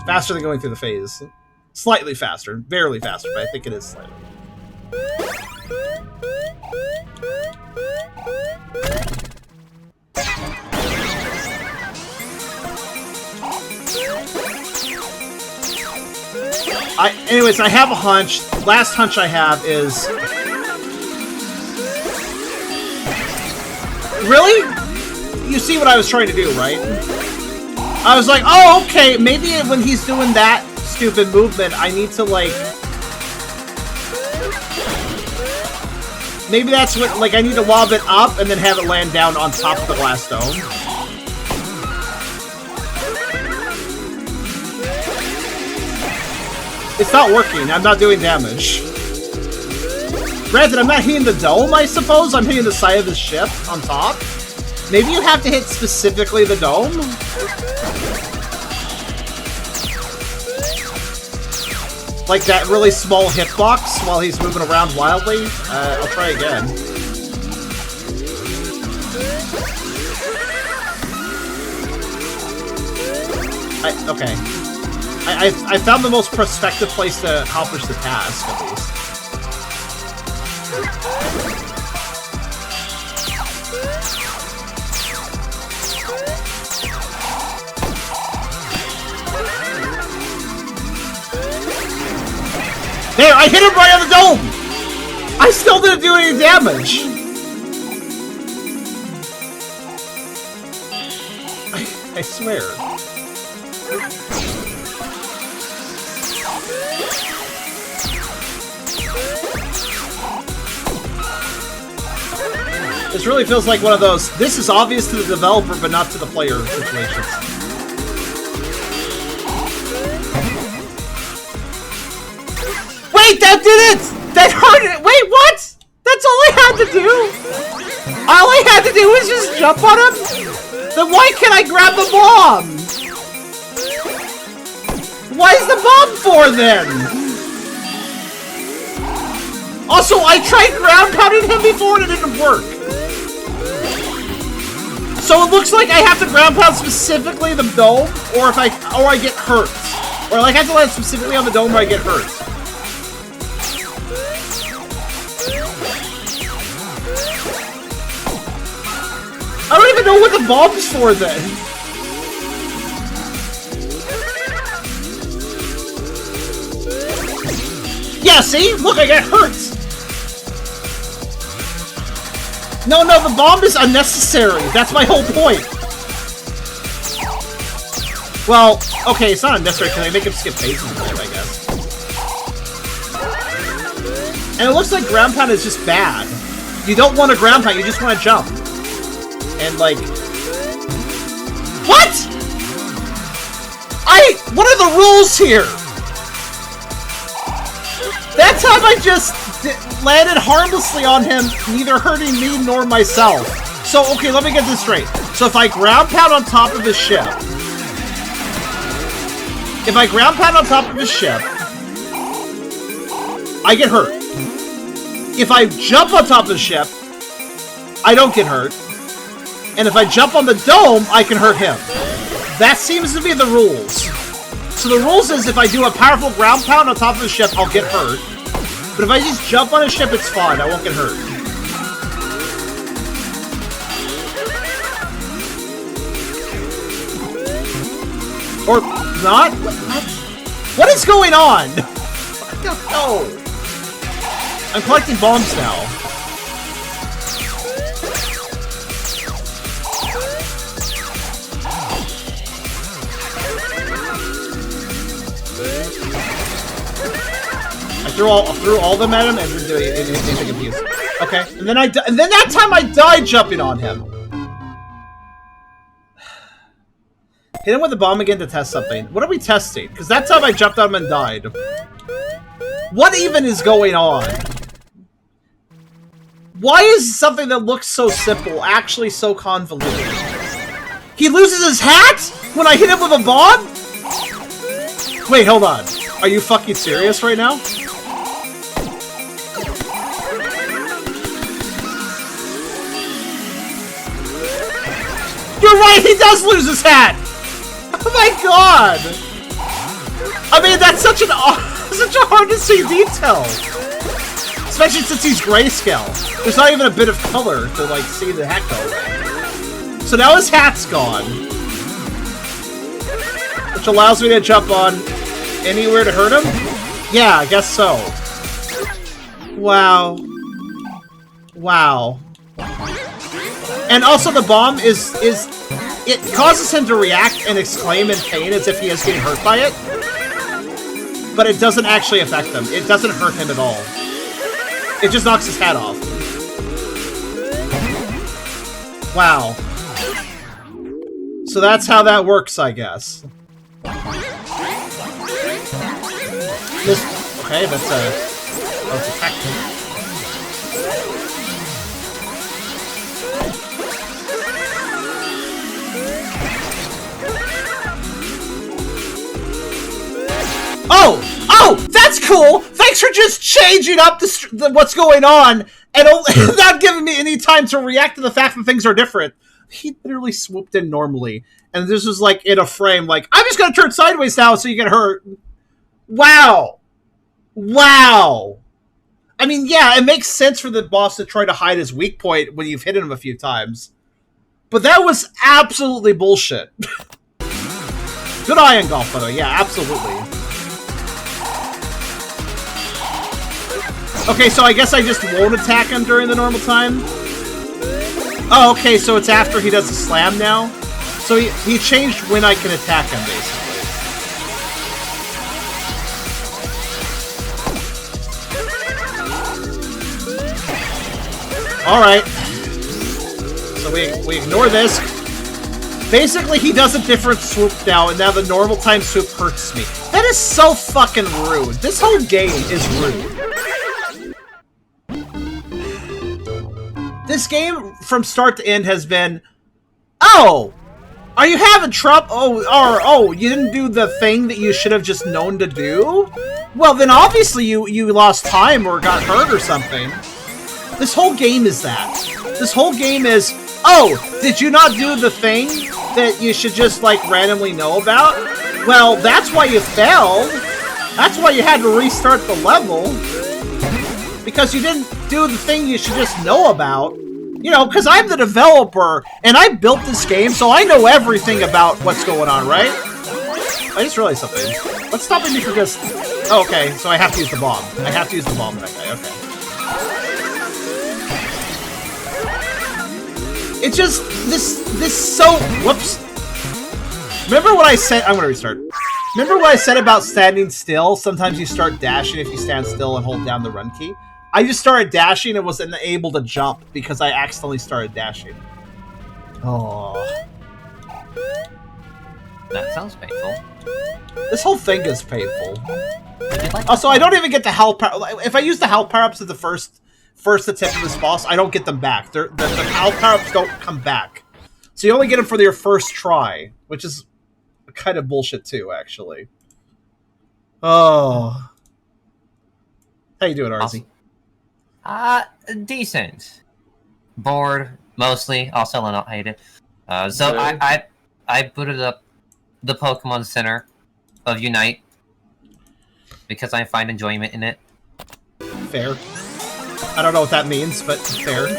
Faster than going through the phase. Slightly faster. Barely faster, but I think it is slightly. Anyways, I have a hunch. Last hunch I have is... Really? You see what I was trying to do, right? I was like, oh, okay, maybe when he's doing that stupid movement, I need to, like... Maybe that's what, like, I need to lob it up and then have it land down on top of the glass dome. It's not working. I'm not doing damage. Granted, I'm not hitting the dome, I suppose. I'm hitting the side of the ship on top. Maybe you have to hit specifically the dome? Like that really small hitbox while he's moving around wildly? I'll try again. Okay. I found the most prospective place to accomplish the task, at least. There, I hit him right on the dome! I still didn't do any damage! I swear. This really feels like one of those, this is obvious to the developer but not to the player situations. Wait, that did it! That hurt it! Wait, what? That's all I had to do? All I had to do was just jump on him? Then why can't I grab the bomb? Why is the bomb for then? Also, I tried ground pounding him before and it didn't work. So it looks like I have to ground pound specifically the dome, or I get hurt. Or like I have to land specifically on the dome or I get hurt. I don't even know what the bomb's for then. Yeah, see? Look, I got hurt. No, the bomb is unnecessary. That's my whole point. Well, okay, it's not unnecessary because I make him skip phases, I guess. And it looks like ground pound is just bad. You don't want to ground pound, you just want to jump. And like... What?! What are the rules here? That time I just landed harmlessly on him, neither hurting me nor myself. So, okay, let me get this straight. So if I ground pound on top of his ship... If I ground pound on top of his ship... I get hurt. If I jump on top of the ship... I don't get hurt. And if I jump on the dome, I can hurt him. That seems to be the rules. So the rules is if I do a powerful ground pound on top of the ship, I'll get hurt. But if I just jump on a ship, it's fine. I won't get hurt. Or not? What is going on? I don't know. I'm collecting bombs now. I threw all of them at him and didn't do anything confused. Okay, and then that time I died jumping on him. Hit him with the bomb again to test something. What are we testing? Because that time I jumped on him and died. What even is going on? Why is something that looks so simple actually so convoluted? He loses his hat when I hit him with a bomb? Wait, hold on. Are you fucking serious right now? You're right, he does lose his hat! Oh my god! I mean, that's such a hard to see detail. Especially since he's grayscale. There's not even a bit of color to, like, see the hat go away. So now his hat's gone. Which allows me to jump on anywhere to hurt him? Yeah, I guess so. Wow. Wow. And also the bomb is it causes him to react and exclaim in pain as if he is getting hurt by it. But it doesn't actually affect him. It doesn't hurt him at all. It just knocks his hat off. Wow. So that's how that works, I guess. Okay, that's a tactic. Oh! Oh! That's cool! Thanks for just changing up what's going on and not giving me any time to react to the fact that things are different. He literally swooped in normally, and this was like in a frame, like, I'm just gonna turn sideways now so you get hurt. Wow! Wow! I mean, yeah, it makes sense for the boss to try to hide his weak point when you've hit him a few times. But that was absolutely bullshit. Good eye on golf, by the way. Yeah, absolutely. Okay, so I guess I just won't attack him during the normal time. Oh, okay, so it's after he does the slam now? So he changed when I can attack him, basically. Alright. So we ignore this. Basically, he does a different swoop now, and now the normal time swoop hurts me. That is so fucking rude. This whole game is rude. This game, from start to end, has been, oh, are you having trouble? Oh, you didn't do the thing that you should have just known to do? Well, then obviously you lost time or got hurt or something. This whole game is that. This whole game is, oh, did you not do the thing that you should just, like, randomly know about? Well, that's why you failed. That's why you had to restart the level. Because you didn't do the thing you should just know about. You know, because I'm the developer, and I built this game, so I know everything about what's going on, right? I just realized something. What's stopping me from just... Oh, okay, so I have to use the bomb. I have to use the bomb on that guy, okay. It's just... This so... Whoops. Remember what I said... I'm gonna restart. Remember what I said about standing still? Sometimes you start dashing if you stand still and hold down the run key? I just started dashing and wasn't able to jump because I accidentally started dashing. Oh. That sounds painful. This whole thing is painful. Also, I don't even get the health power. If I use the health power-ups at the first attempt of this boss, I don't get them back. The health power-ups don't come back. So you only get them for your first try, which is kind of bullshit too, actually. Oh. How you doing, RZ? Decent. Bored, mostly. Also, I don't hate it. So I booted up the Pokemon Center of Unite because I find enjoyment in it. Fair. I don't know what that means, but fair.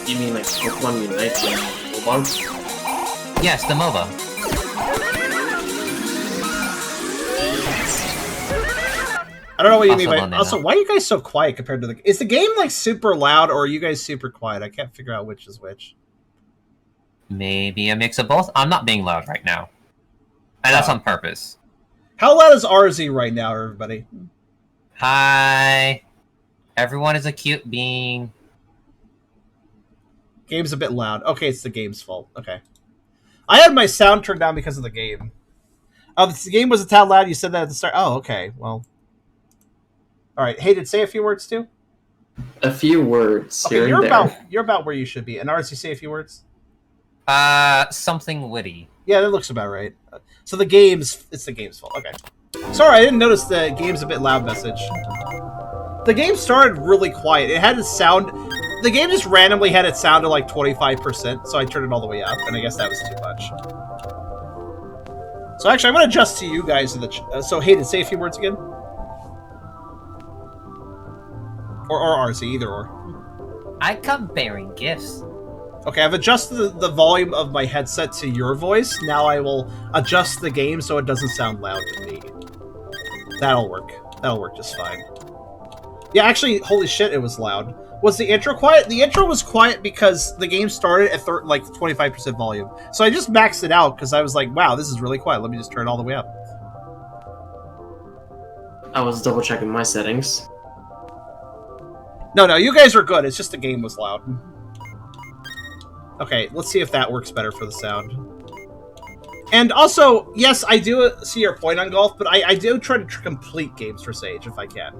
You mean like Pokemon Unite, like MOBA? Yes, the MOBA. I don't know what you mean by... Also, why are you guys so quiet compared to the... Is the game, like, super loud, or are you guys super quiet? I can't figure out which is which. Maybe a mix of both. I'm not being loud right now. And that's on purpose. How loud is RZ right now, everybody? Hi. Everyone is a cute being. Game's a bit loud. Okay, it's the game's fault. Okay. I had my sound turned down because of the game. Oh, the game was a tad loud? You said that at the start? Oh, okay. Well... Alright, Hayden, say a few words too. A few words. Okay, you're about where you should be. And RZ, say a few words. Something witty. Yeah, that looks about right. So it's the game's fault. Okay. Sorry, I didn't notice the game's a bit loud message. The game started really quiet. It had its sound... The game just randomly had it sound to like 25%, so I turned it all the way up, and I guess that was too much. So actually, I'm going to adjust to you guys in the... so Hayden, say a few words again. Or RC, either or. I come bearing gifts. Okay, I've adjusted the volume of my headset to your voice. Now I will adjust the game so it doesn't sound loud to me. That'll work. That'll work just fine. Yeah, actually, holy shit, it was loud. Was the intro quiet? The intro was quiet because the game started at like 25% volume. So I just maxed it out because I was like, wow, this is really quiet. Let me just turn it all the way up. I was double checking my settings. No, you guys are good. It's just the game was loud. Okay, let's see if that works better for the sound. And also, yes, I do see your point on golf, but I do try to complete games for Sage if I can.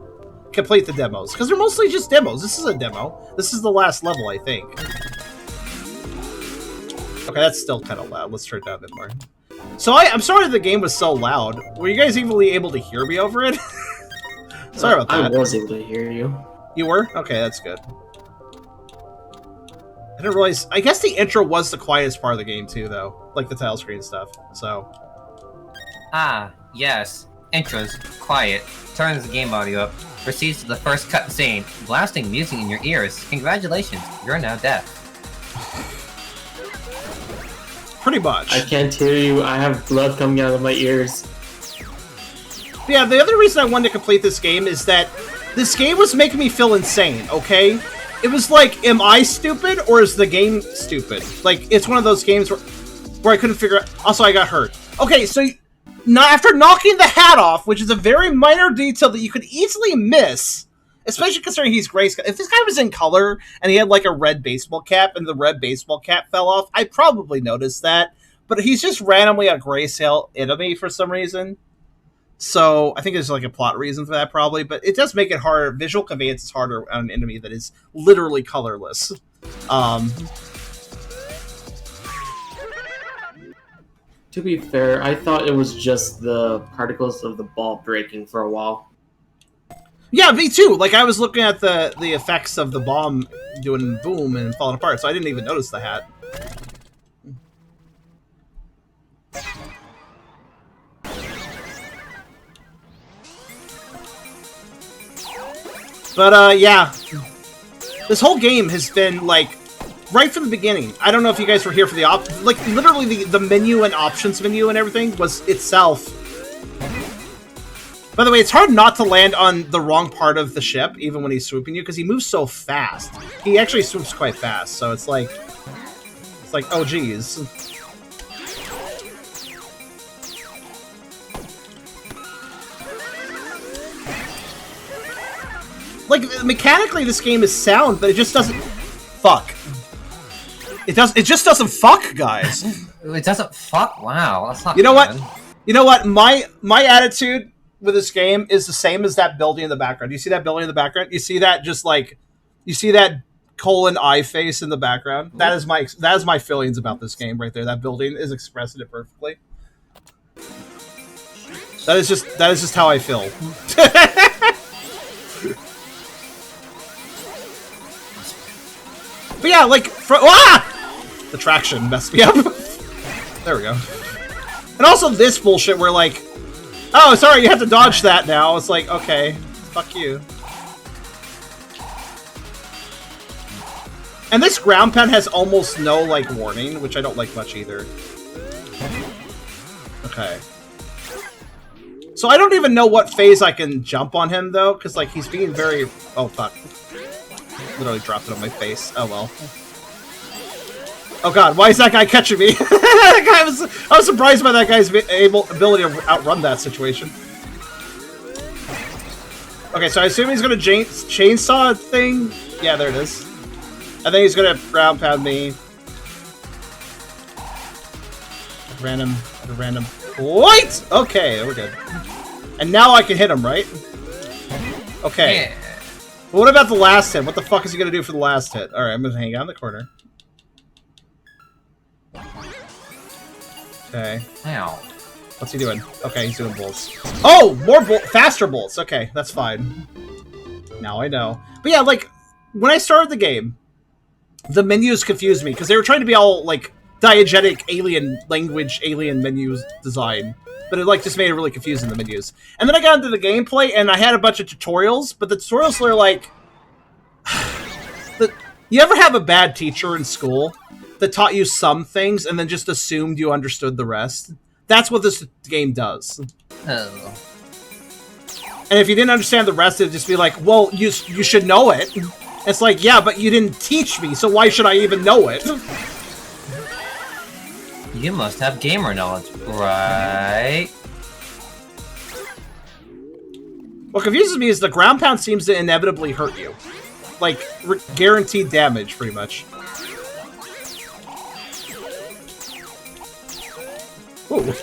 Complete the demos, because they're mostly just demos. This is a demo. This is the last level, I think. Okay, that's still kind of loud. Let's turn it down a bit more. So I'm sorry the game was so loud. Were you guys even able to hear me over it? Sorry about that. I was able to hear you. You were? Okay, that's good. I didn't realize... I guess the intro was the quietest part of the game, too, though. Like the title screen stuff, so... Ah, yes. Intro's quiet. Turns the game audio up. Proceeds to the first cut scene. Blasting music in your ears. Congratulations, you're now deaf. Pretty much. I can't hear you. I have blood coming out of my ears. Yeah, the other reason I wanted to complete this game is that this game was making me feel insane, okay? It was like, am I stupid or is the game stupid? Like, it's one of those games where I couldn't figure out... Also, I got hurt. Okay, so after knocking the hat off, which is a very minor detail that you could easily miss, especially considering he's grayscale. If this guy was in color and he had like a red baseball cap and the red baseball cap fell off, I'd probably notice that. But he's just randomly a grayscale enemy for some reason. So I think there's like a plot reason for that probably, but it does make it harder. Visual conveyance is harder on an enemy that is literally colorless. To be fair, I thought it was just the particles of the ball breaking for a while. Yeah, me too. Like I was looking at the effects of the bomb doing boom and falling apart, so I didn't even notice the hat. But, yeah. This whole game has been, like, right from the beginning. I don't know if you guys were here for the like, literally the menu and options menu and everything was itself. By the way, it's hard not to land on the wrong part of the ship, even when he's swooping you, because he moves so fast. He actually swoops quite fast, so it's like, oh, geez. Like, mechanically, this game is sound, but it just doesn't... Fuck. It just doesn't fuck, guys. It doesn't fuck? Wow, that's not You know good. what? You know what? My attitude with this game is the same as that building in the background. You see that building in the background? You see that just like... You see that colon eye face in the background? That is my feelings about this game right there. That building is expressing it perfectly. That is just how I feel. But yeah, like, the traction messed me up. There we go. And also this bullshit where, like, oh, sorry, you have to dodge that now. It's like, okay, fuck you. And this ground pound has almost no, like, warning, which I don't like much either. Okay. So I don't even know what phase I can jump on him, though, because, like, he's being very... Oh, fuck. Literally dropped it on my face. Oh, well. Oh, God. Why is that guy catching me? I was surprised by that guy's ability to outrun that situation. Okay, so I assume he's going to chainsaw thing. Yeah, there it is. I think he's going to ground pound me. Random. What? Okay, we're good. And now I can hit him, right? Okay. Yeah. But what about the last hit? What the fuck is he going to do for the last hit? Alright, I'm going to hang out in the corner. Okay. Ow. What's he doing? Okay, he's doing bolts. Oh! More faster bolts! Okay, that's fine. Now I know. But yeah, like, when I started the game, the menus confused me, because they were trying to be all, like, diegetic alien language, alien menus design. But it, like, just made it really confusing, the menus. And then I got into the gameplay, and I had a bunch of tutorials, but the tutorials were like... You ever have a bad teacher in school that taught you some things and then just assumed you understood the rest? That's what this game does. Oh. And if you didn't understand the rest, it'd just be like, well, you should know it. It's like, yeah, but you didn't teach me, so why should I even know it? You must have gamer knowledge, right? What confuses me is the ground pound seems to inevitably hurt you. Like, guaranteed damage, pretty much. Ooh.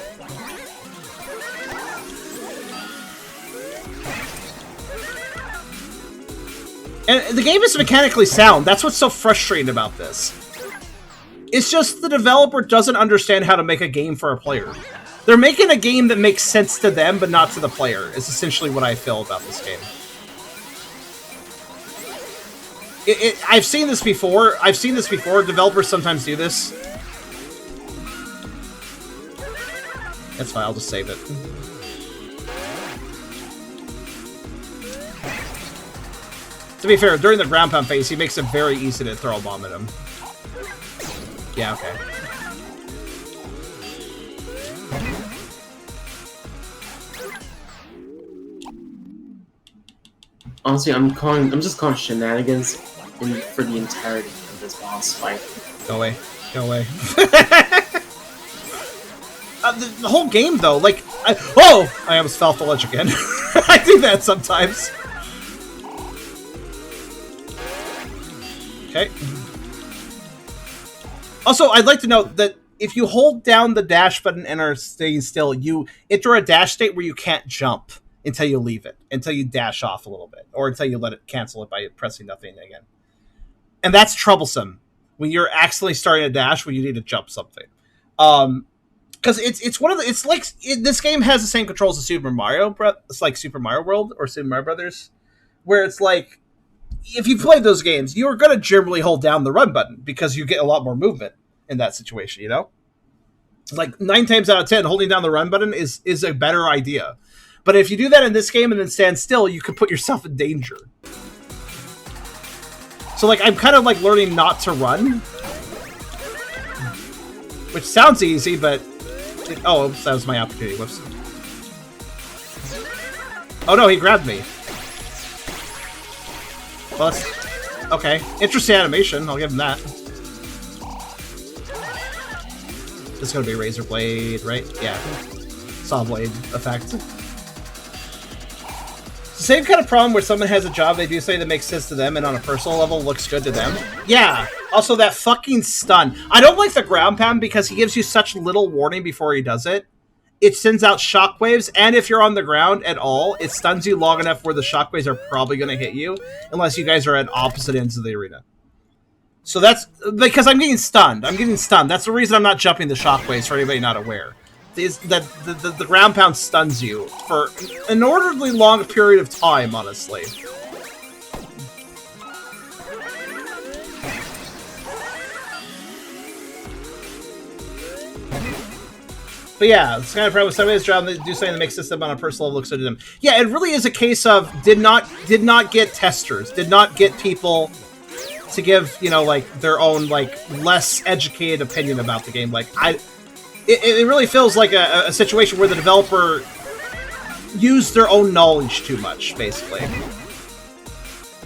And the game is mechanically sound. That's what's so frustrating about this. It's just the developer doesn't understand how to make a game for a player. They're making a game that makes sense to them, but not to the player, is essentially what I feel about this game. I've seen this before. Developers sometimes do this. That's fine, I'll just save it. To be fair, during the ground pound phase, he makes it very easy to throw a bomb at him. Yeah, okay. Honestly, I'm just calling shenanigans for the entirety of this boss fight. Go away. Go away. The whole game, though, like... I almost fell off the ledge again. I do that sometimes. Okay. Also, I'd like to note that if you hold down the dash button and are staying still, you enter a dash state where you can't jump until you leave it, until you dash off a little bit, or until you let it cancel it by pressing nothing again. And that's troublesome when you're accidentally starting a dash when you need to jump something. Because it's one of the, it's like, this game has the same controls as Super Mario, it's like Super Mario World or Super Mario Brothers, where it's like, if you played those games, you're going to generally hold down the run button because you get a lot more movement in that situation, you know? Like, 9 times out of 10, holding down the run button is a better idea. But if you do that in this game and then stand still, you could put yourself in danger. So, like, I'm kind of, like, learning not to run. Which sounds easy, but... oh, that was my opportunity. Whoops. Oh, no, he grabbed me. Well, that's... okay. Interesting animation. I'll give him that. This is going to be Razor Blade, right? Yeah. Saw Blade effect. Same kind of problem where someone has a job they do something that makes sense to them and on a personal level looks good to them. Yeah. Also, that fucking stun. I don't like the ground pound because he gives you such little warning before he does it. It sends out shockwaves, and if you're on the ground at all, it stuns you long enough where the shockwaves are probably going to hit you, unless you guys are at opposite ends of the arena. So that's... because I'm getting stunned. That's the reason I'm not jumping the shockwaves, for anybody not aware. Is that the ground pound stuns you for an inordinately long period of time, honestly. But yeah, it's kind of problem with somebody's job to do something that makes system on a personal level looks good to them. Yeah, it really is a case of did not get testers, did not get people to give, you know, like their own like less educated opinion about the game. Like it really feels like a situation where the developer used their own knowledge too much, basically.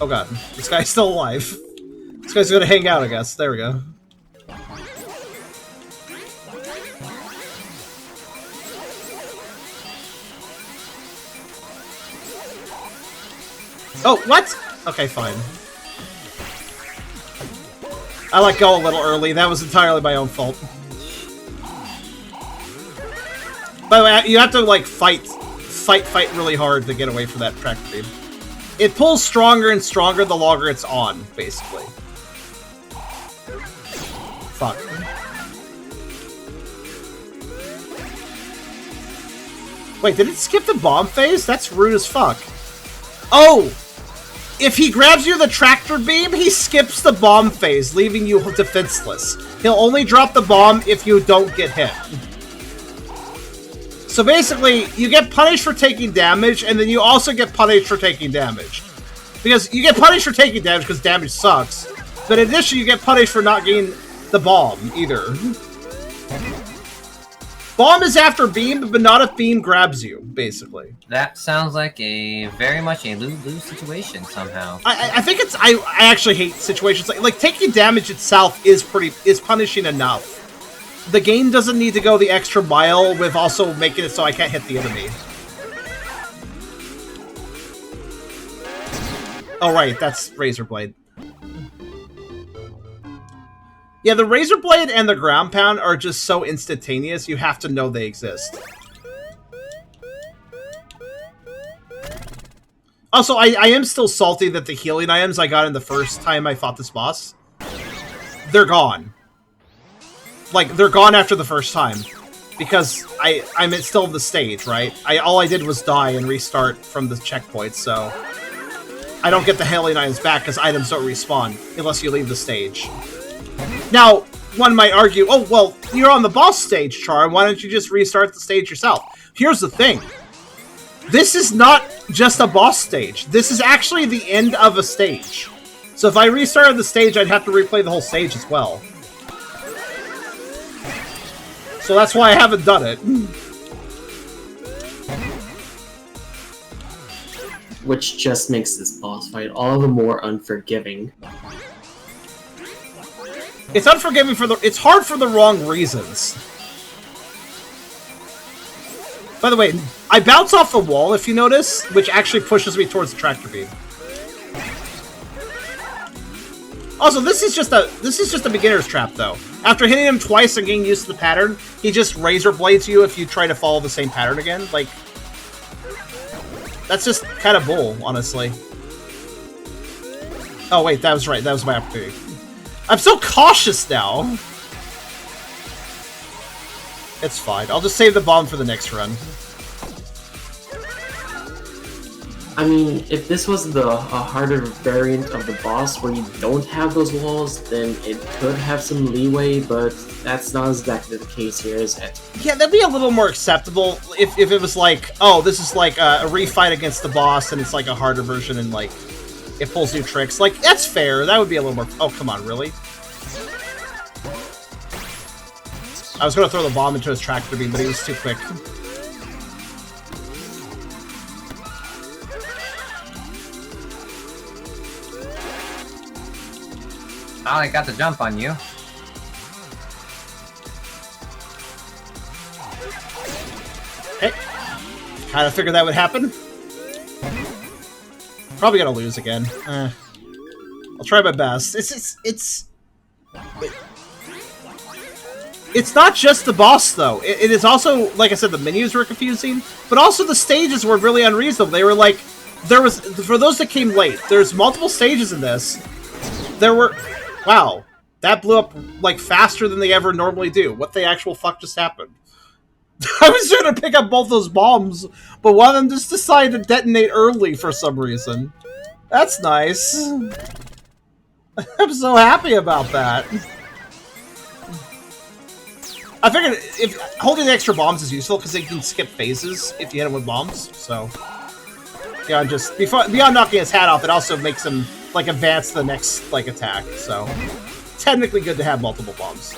Oh god, this guy's still alive. This guy's gonna hang out, I guess. There we go. Oh, what? Okay, fine. I let go a little early. That was entirely my own fault. By the way, you have to, like, fight really hard to get away from that track beam. It pulls stronger and stronger the longer it's on, basically. Fuck. Wait, did it skip the bomb phase? That's rude as fuck. Oh! If he grabs you the tractor beam, he skips the bomb phase, leaving you defenseless. He'll only drop the bomb if you don't get hit. So basically, you get punished for taking damage, and then you also get punished for taking damage. Because you get punished for taking damage because damage sucks, but in addition, you get punished for not getting the bomb, either. Bomb is after beam, but not if beam grabs you, basically. That sounds like a very much a lose-lose situation somehow. I think it's I actually hate situations like taking damage itself is punishing enough. The game doesn't need to go the extra mile with also making it so I can't hit the enemy. Oh right, that's Razor Blade. Yeah, the Razor Blade and the Ground Pound are just so instantaneous, you have to know they exist. Also, I am still salty that the healing items I got in the first time I fought this boss, they're gone. Like, they're gone after the first time. Because I'm still in the stage, right? All I did was die and restart from the checkpoint, so... I don't get the healing items back because items don't respawn unless you leave the stage. Now, one might argue, oh, well, you're on the boss stage, Charm. Why don't you just restart the stage yourself? Here's the thing. This is not just a boss stage. This is actually the end of a stage. So if I restarted the stage, I'd have to replay the whole stage as well. So that's why I haven't done it. Which just makes this boss fight all the more unforgiving. It's unforgiving it's hard for the wrong reasons. By the way, I bounce off the wall if you notice, which actually pushes me towards the tractor beam. Also, this is just a beginner's trap though. After hitting him twice and getting used to the pattern, he just razor blades you if you try to follow the same pattern again. Like, that's just kind of bull, honestly. Oh wait, that was right. That was my opportunity. I'm so cautious now. It's fine. I'll just save the bomb for the next run. I mean, if this was a harder variant of the boss where you don't have those walls, then it could have some leeway, but that's not exactly the case here, is it? Yeah, that'd be a little more acceptable if it was like, oh, this is like a refight against the boss and it's like a harder version and like it pulls new tricks. Like, that's fair. That would be a little more... Oh, come on, really? I was going to throw the bomb into his tractor beam, but he was too quick. Oh, I got the jump on you. Hey, kind of figured that would happen. Probably gonna lose again. I'll try my best. It's not just the boss though. It is also, like I said, the menus were confusing, but also the stages were really unreasonable. They were like, for those that came late, there's multiple stages in this. There were... Wow, that blew up, like, faster than they ever normally do. What the actual fuck just happened? I was trying to pick up both those bombs, but one of them just decided to detonate early for some reason. That's nice. I'm so happy about that. I figured if holding the extra bombs is useful, because they can skip phases if you hit them with bombs, so... Yeah, just beyond knocking his hat off, it also makes him like advance to the next like attack. So technically good to have multiple bombs.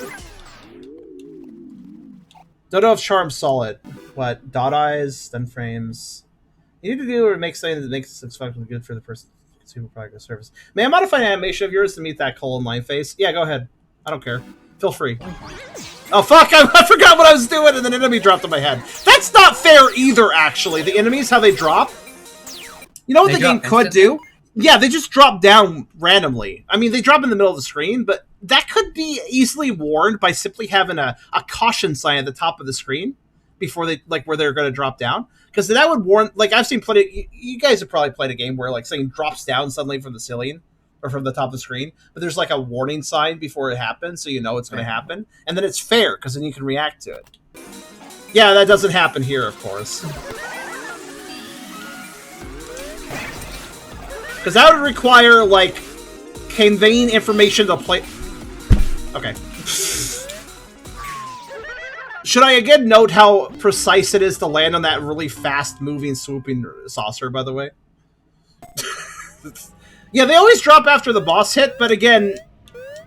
Don't know if Charm saw it. What? Dot eyes, stun frames. You need to do or make something that makes this fucking good for the person consumer product or service. May I modify an animation of yours to meet that colon line face? Yeah, go ahead. I don't care. Feel free. Oh fuck! I forgot what I was doing, and an enemy dropped on my head. That's not fair either. Actually, the enemies how they drop. You know what the game could do? Yeah, they just drop down randomly. I mean, they drop in the middle of the screen, but that could be easily warned by simply having a caution sign at the top of the screen before they, like, where they're going to drop down. Because that would warn, like, I've seen plenty, you guys have probably played a game where, like, something drops down suddenly from the ceiling or from the top of the screen, but there's, like, a warning sign before it happens, so you know it's going to happen. And then it's fair, because then you can react to it. Yeah, that doesn't happen here, of course. Because that would require, like, conveying information to play... Okay. Should I again note how precise it is to land on that really fast-moving, swooping saucer, by the way? Yeah, they always drop after the boss hit, but again,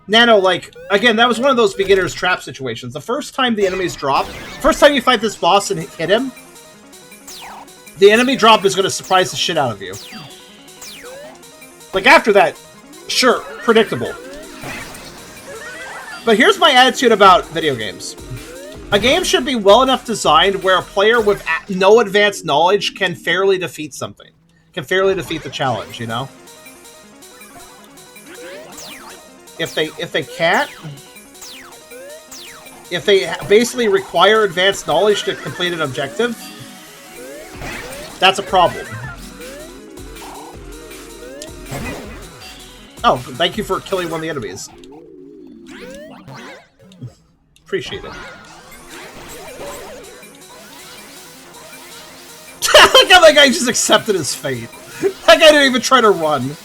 Nano, like, again, that was one of those beginner's trap situations. The first time the enemies drop, first time you fight this boss and hit him, the enemy drop is going to surprise the shit out of you. Like, after that, sure, predictable. But here's my attitude about video games. A game should be well enough designed where a player with no advanced knowledge can fairly defeat something. Can fairly defeat the challenge, you know? If they can't, if they basically require advanced knowledge to complete an objective, that's a problem. Oh, thank you for killing one of the enemies. Appreciate it. Look how that guy just accepted his fate. That guy didn't even try to run.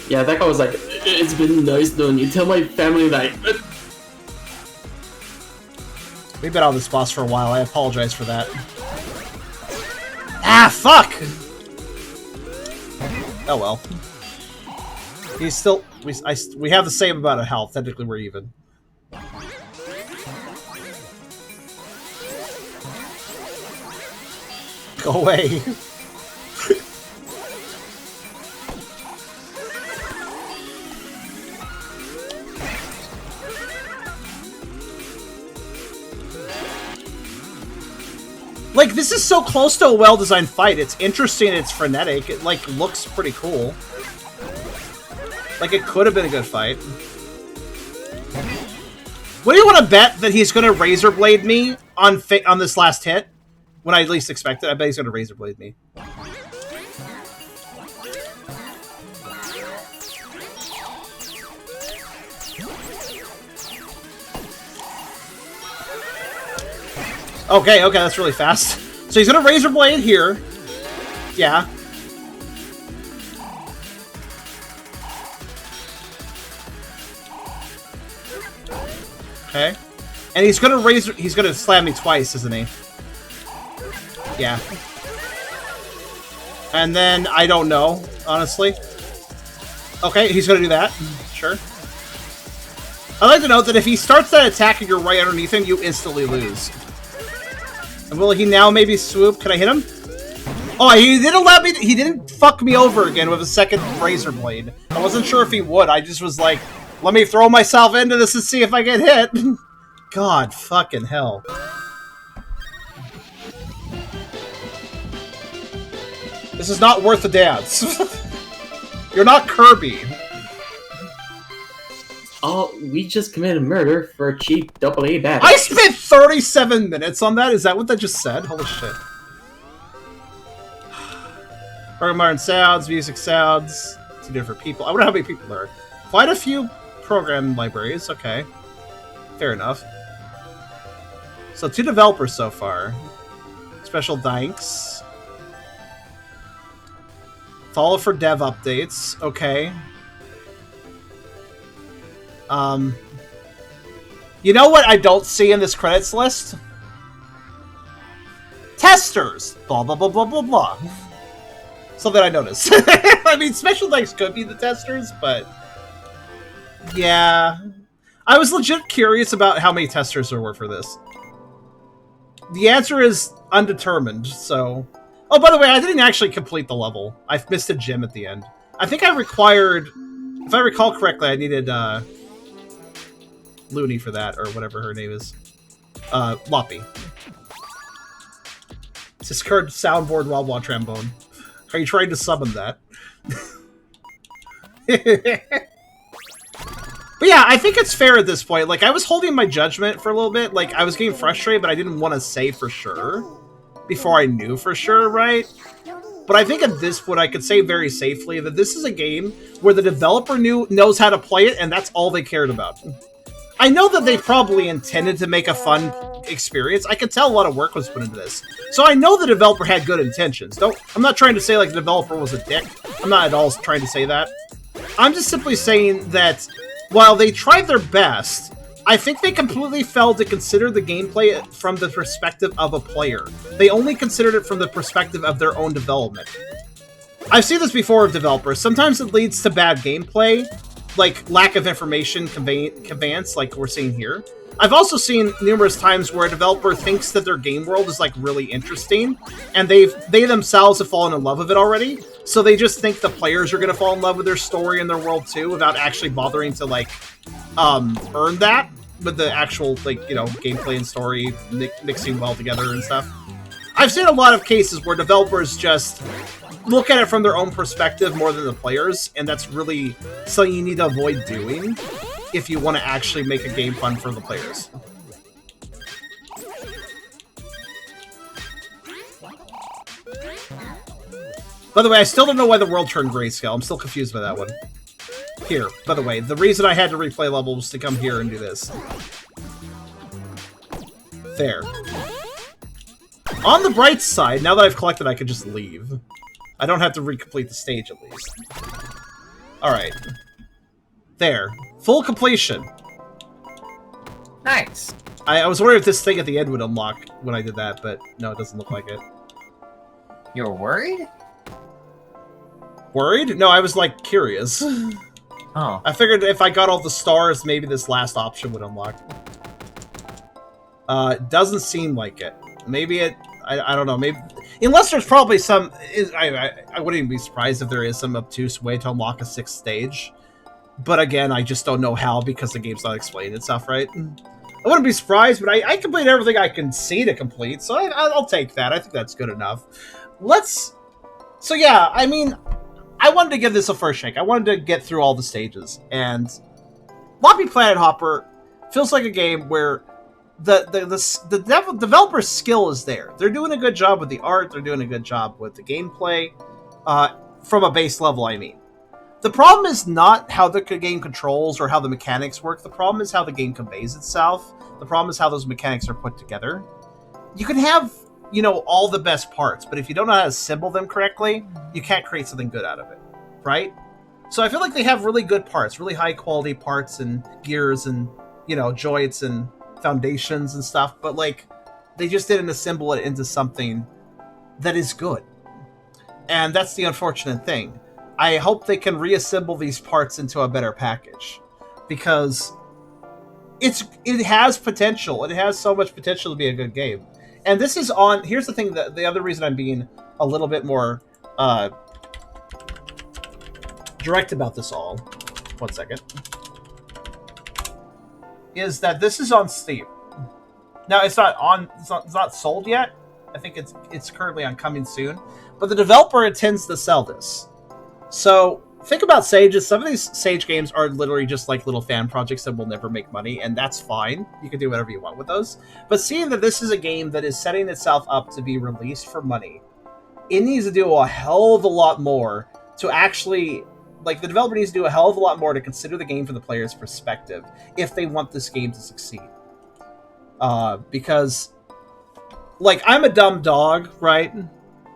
Yeah, that guy was like, it's been nice knowing you. Tell my family that. We've been on this boss for a while. I apologize for that. Ah, fuck! Oh well. He's still... We have the same amount of health. Technically, we're even. Go away. Like, this is so close to a well-designed fight. It's interesting, it's frenetic. It, like, looks pretty cool. Like, it could have been a good fight. What do you want to bet that he's going to Razor Blade me on this last hit? When I least expect it, I bet he's going to Razor Blade me. Okay, that's really fast. So he's gonna Razor Blade here. Yeah. Okay. And he's gonna slam me twice, isn't he? Yeah. And then, I don't know, honestly. Okay, he's gonna do that. Sure. I'd like to note that if he starts that attack and you're right underneath him, you instantly lose. And will he now maybe swoop? Can I hit him? Oh, he didn't let me... He didn't fuck me over again with a second Razor Blade. I wasn't sure if he would. I just was like, let me throw myself into this and see if I get hit. God fucking hell. This is not worth the dance. You're not Kirby. Oh, we just committed murder for a cheap AA badge. I spent 37 minutes on that? Is that what that just said? Holy shit. Program sounds, music sounds. 2 different people. I wonder how many people there are. Quite a few program libraries. Okay. Fair enough. So 2 developers so far. Special thanks. Follow for dev updates. Okay. You know what I don't see in this credits list? Testers! Blah, blah, blah, blah, blah, blah. Something I noticed. I mean, special thanks could be the testers, but... Yeah. I was legit curious about how many testers there were for this. The answer is undetermined, so... Oh, by the way, I didn't actually complete the level. I missed a gem at the end. I think I required... If I recall correctly, I needed, Looney for that, or whatever her name is. Loppy. Discard soundboard while trombone. Are you trying to summon that? But yeah, I think it's fair at this point. Like, I was holding my judgment for a little bit. Like, I was getting frustrated, but I didn't want to say for sure. Before I knew for sure, right? but I think at this point I could say very safely that this is a game where the developer knows how to play it, and that's all they cared about. I know that they probably intended to make a fun experience. I can tell a lot of work was put into this. So I know the developer had good intentions. I'm not trying to say like the developer was a dick. I'm not at all trying to say that. I'm just simply saying that while they tried their best, I think they completely failed to consider the gameplay from the perspective of a player. They only considered it from the perspective of their own development. I've seen this before with developers. Sometimes it leads to bad gameplay, like lack of information conveyance, like we're seeing here. I've also seen numerous times where a developer thinks that their game world is like really interesting, and they themselves have fallen in love with it already, so they just think the players are going to fall in love with their story and their world too, without actually bothering to like earn that with the actual like, you know, gameplay and story mixing well together and stuff. I've seen a lot of cases where developers just look at it from their own perspective more than the players, and that's really something you need to avoid doing if you want to actually make a game fun for the players. By the way, I still don't know why the world turned grayscale. I'm still confused by that one. Here, by the way, the reason I had to replay level was to come here and do this. There. On the bright side, now that I've collected, I can just leave. I don't have to recomplete the stage, at least. Alright. There. Full completion. Nice. I was wondering if this thing at the end would unlock when I did that, but no, it doesn't look like it. You're worried? Worried? No, I was, like, curious. Oh. I figured if I got all the stars, maybe this last option would unlock. It doesn't seem like it. Maybe it... I don't know, maybe... Unless there's probably some... I wouldn't even be surprised if there is some obtuse way to unlock a 6th stage. But again, I just don't know how, because the game's not explaining itself, right? I wouldn't be surprised, but I completed everything I can see to complete, so I'll take that. I think that's good enough. So yeah, I mean... I wanted to give this a first shake. I wanted to get through all the stages, and Loppy Planet Hopper feels like a game where the developer's skill is there. They're doing a good job with the art. They're doing a good job with the gameplay, from a base level, I mean. The problem is not how the game controls or how the mechanics work. The problem is how the game conveys itself. The problem is how those mechanics are put together. You can have, you know, all the best parts, but if you don't know how to assemble them correctly, you can't create something good out of it, right? So I feel like they have really good parts, really high quality parts and gears and, you know, joints and foundations and stuff, but like they just didn't assemble it into something that is good. And that's the unfortunate thing. I hope they can reassemble these parts into a better package, because it has potential. It has so much potential to be a good game. And this is on... Here's the thing, that the other reason I'm being a little bit more direct about this all, one second, is that this is on Steam. Now, it's not sold yet. I think it's currently on coming soon. But the developer intends to sell this. So, think about Sages. Some of these Sage games are literally just like little fan projects that will never make money, and that's fine. You can do whatever you want with those. But seeing that this is a game that is setting itself up to be released for money, it needs to do a hell of a lot more to actually... Like, the developer needs to do a hell of a lot more to consider the game from the player's perspective if they want this game to succeed. Because, like, I'm a dumb dog, right?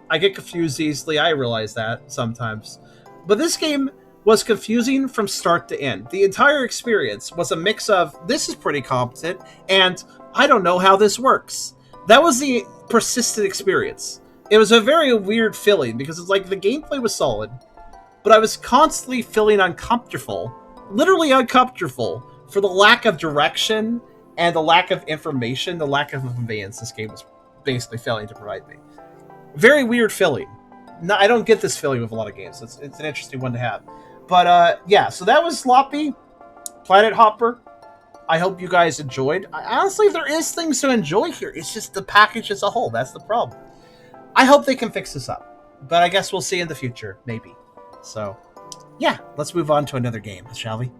I get confused easily. I realize that sometimes. But this game was confusing from start to end. The entire experience was a mix of, this is pretty competent, and I don't know how this works. That was the persistent experience. It was a very weird feeling, because it's like the gameplay was solid, but I was constantly feeling uncomfortable, literally uncomfortable, for the lack of direction and the lack of information, the lack of conveyance this game was basically failing to provide me. Very weird feeling. No, I don't get this feeling with a lot of games. It's an interesting one to have. But, yeah, so that was Loppy, Planet Hopper. I hope you guys enjoyed. Honestly, there is things to enjoy here. It's just the package as a whole. That's the problem. I hope they can fix this up. But I guess we'll see in the future, maybe. So, yeah, let's move on to another game, shall we?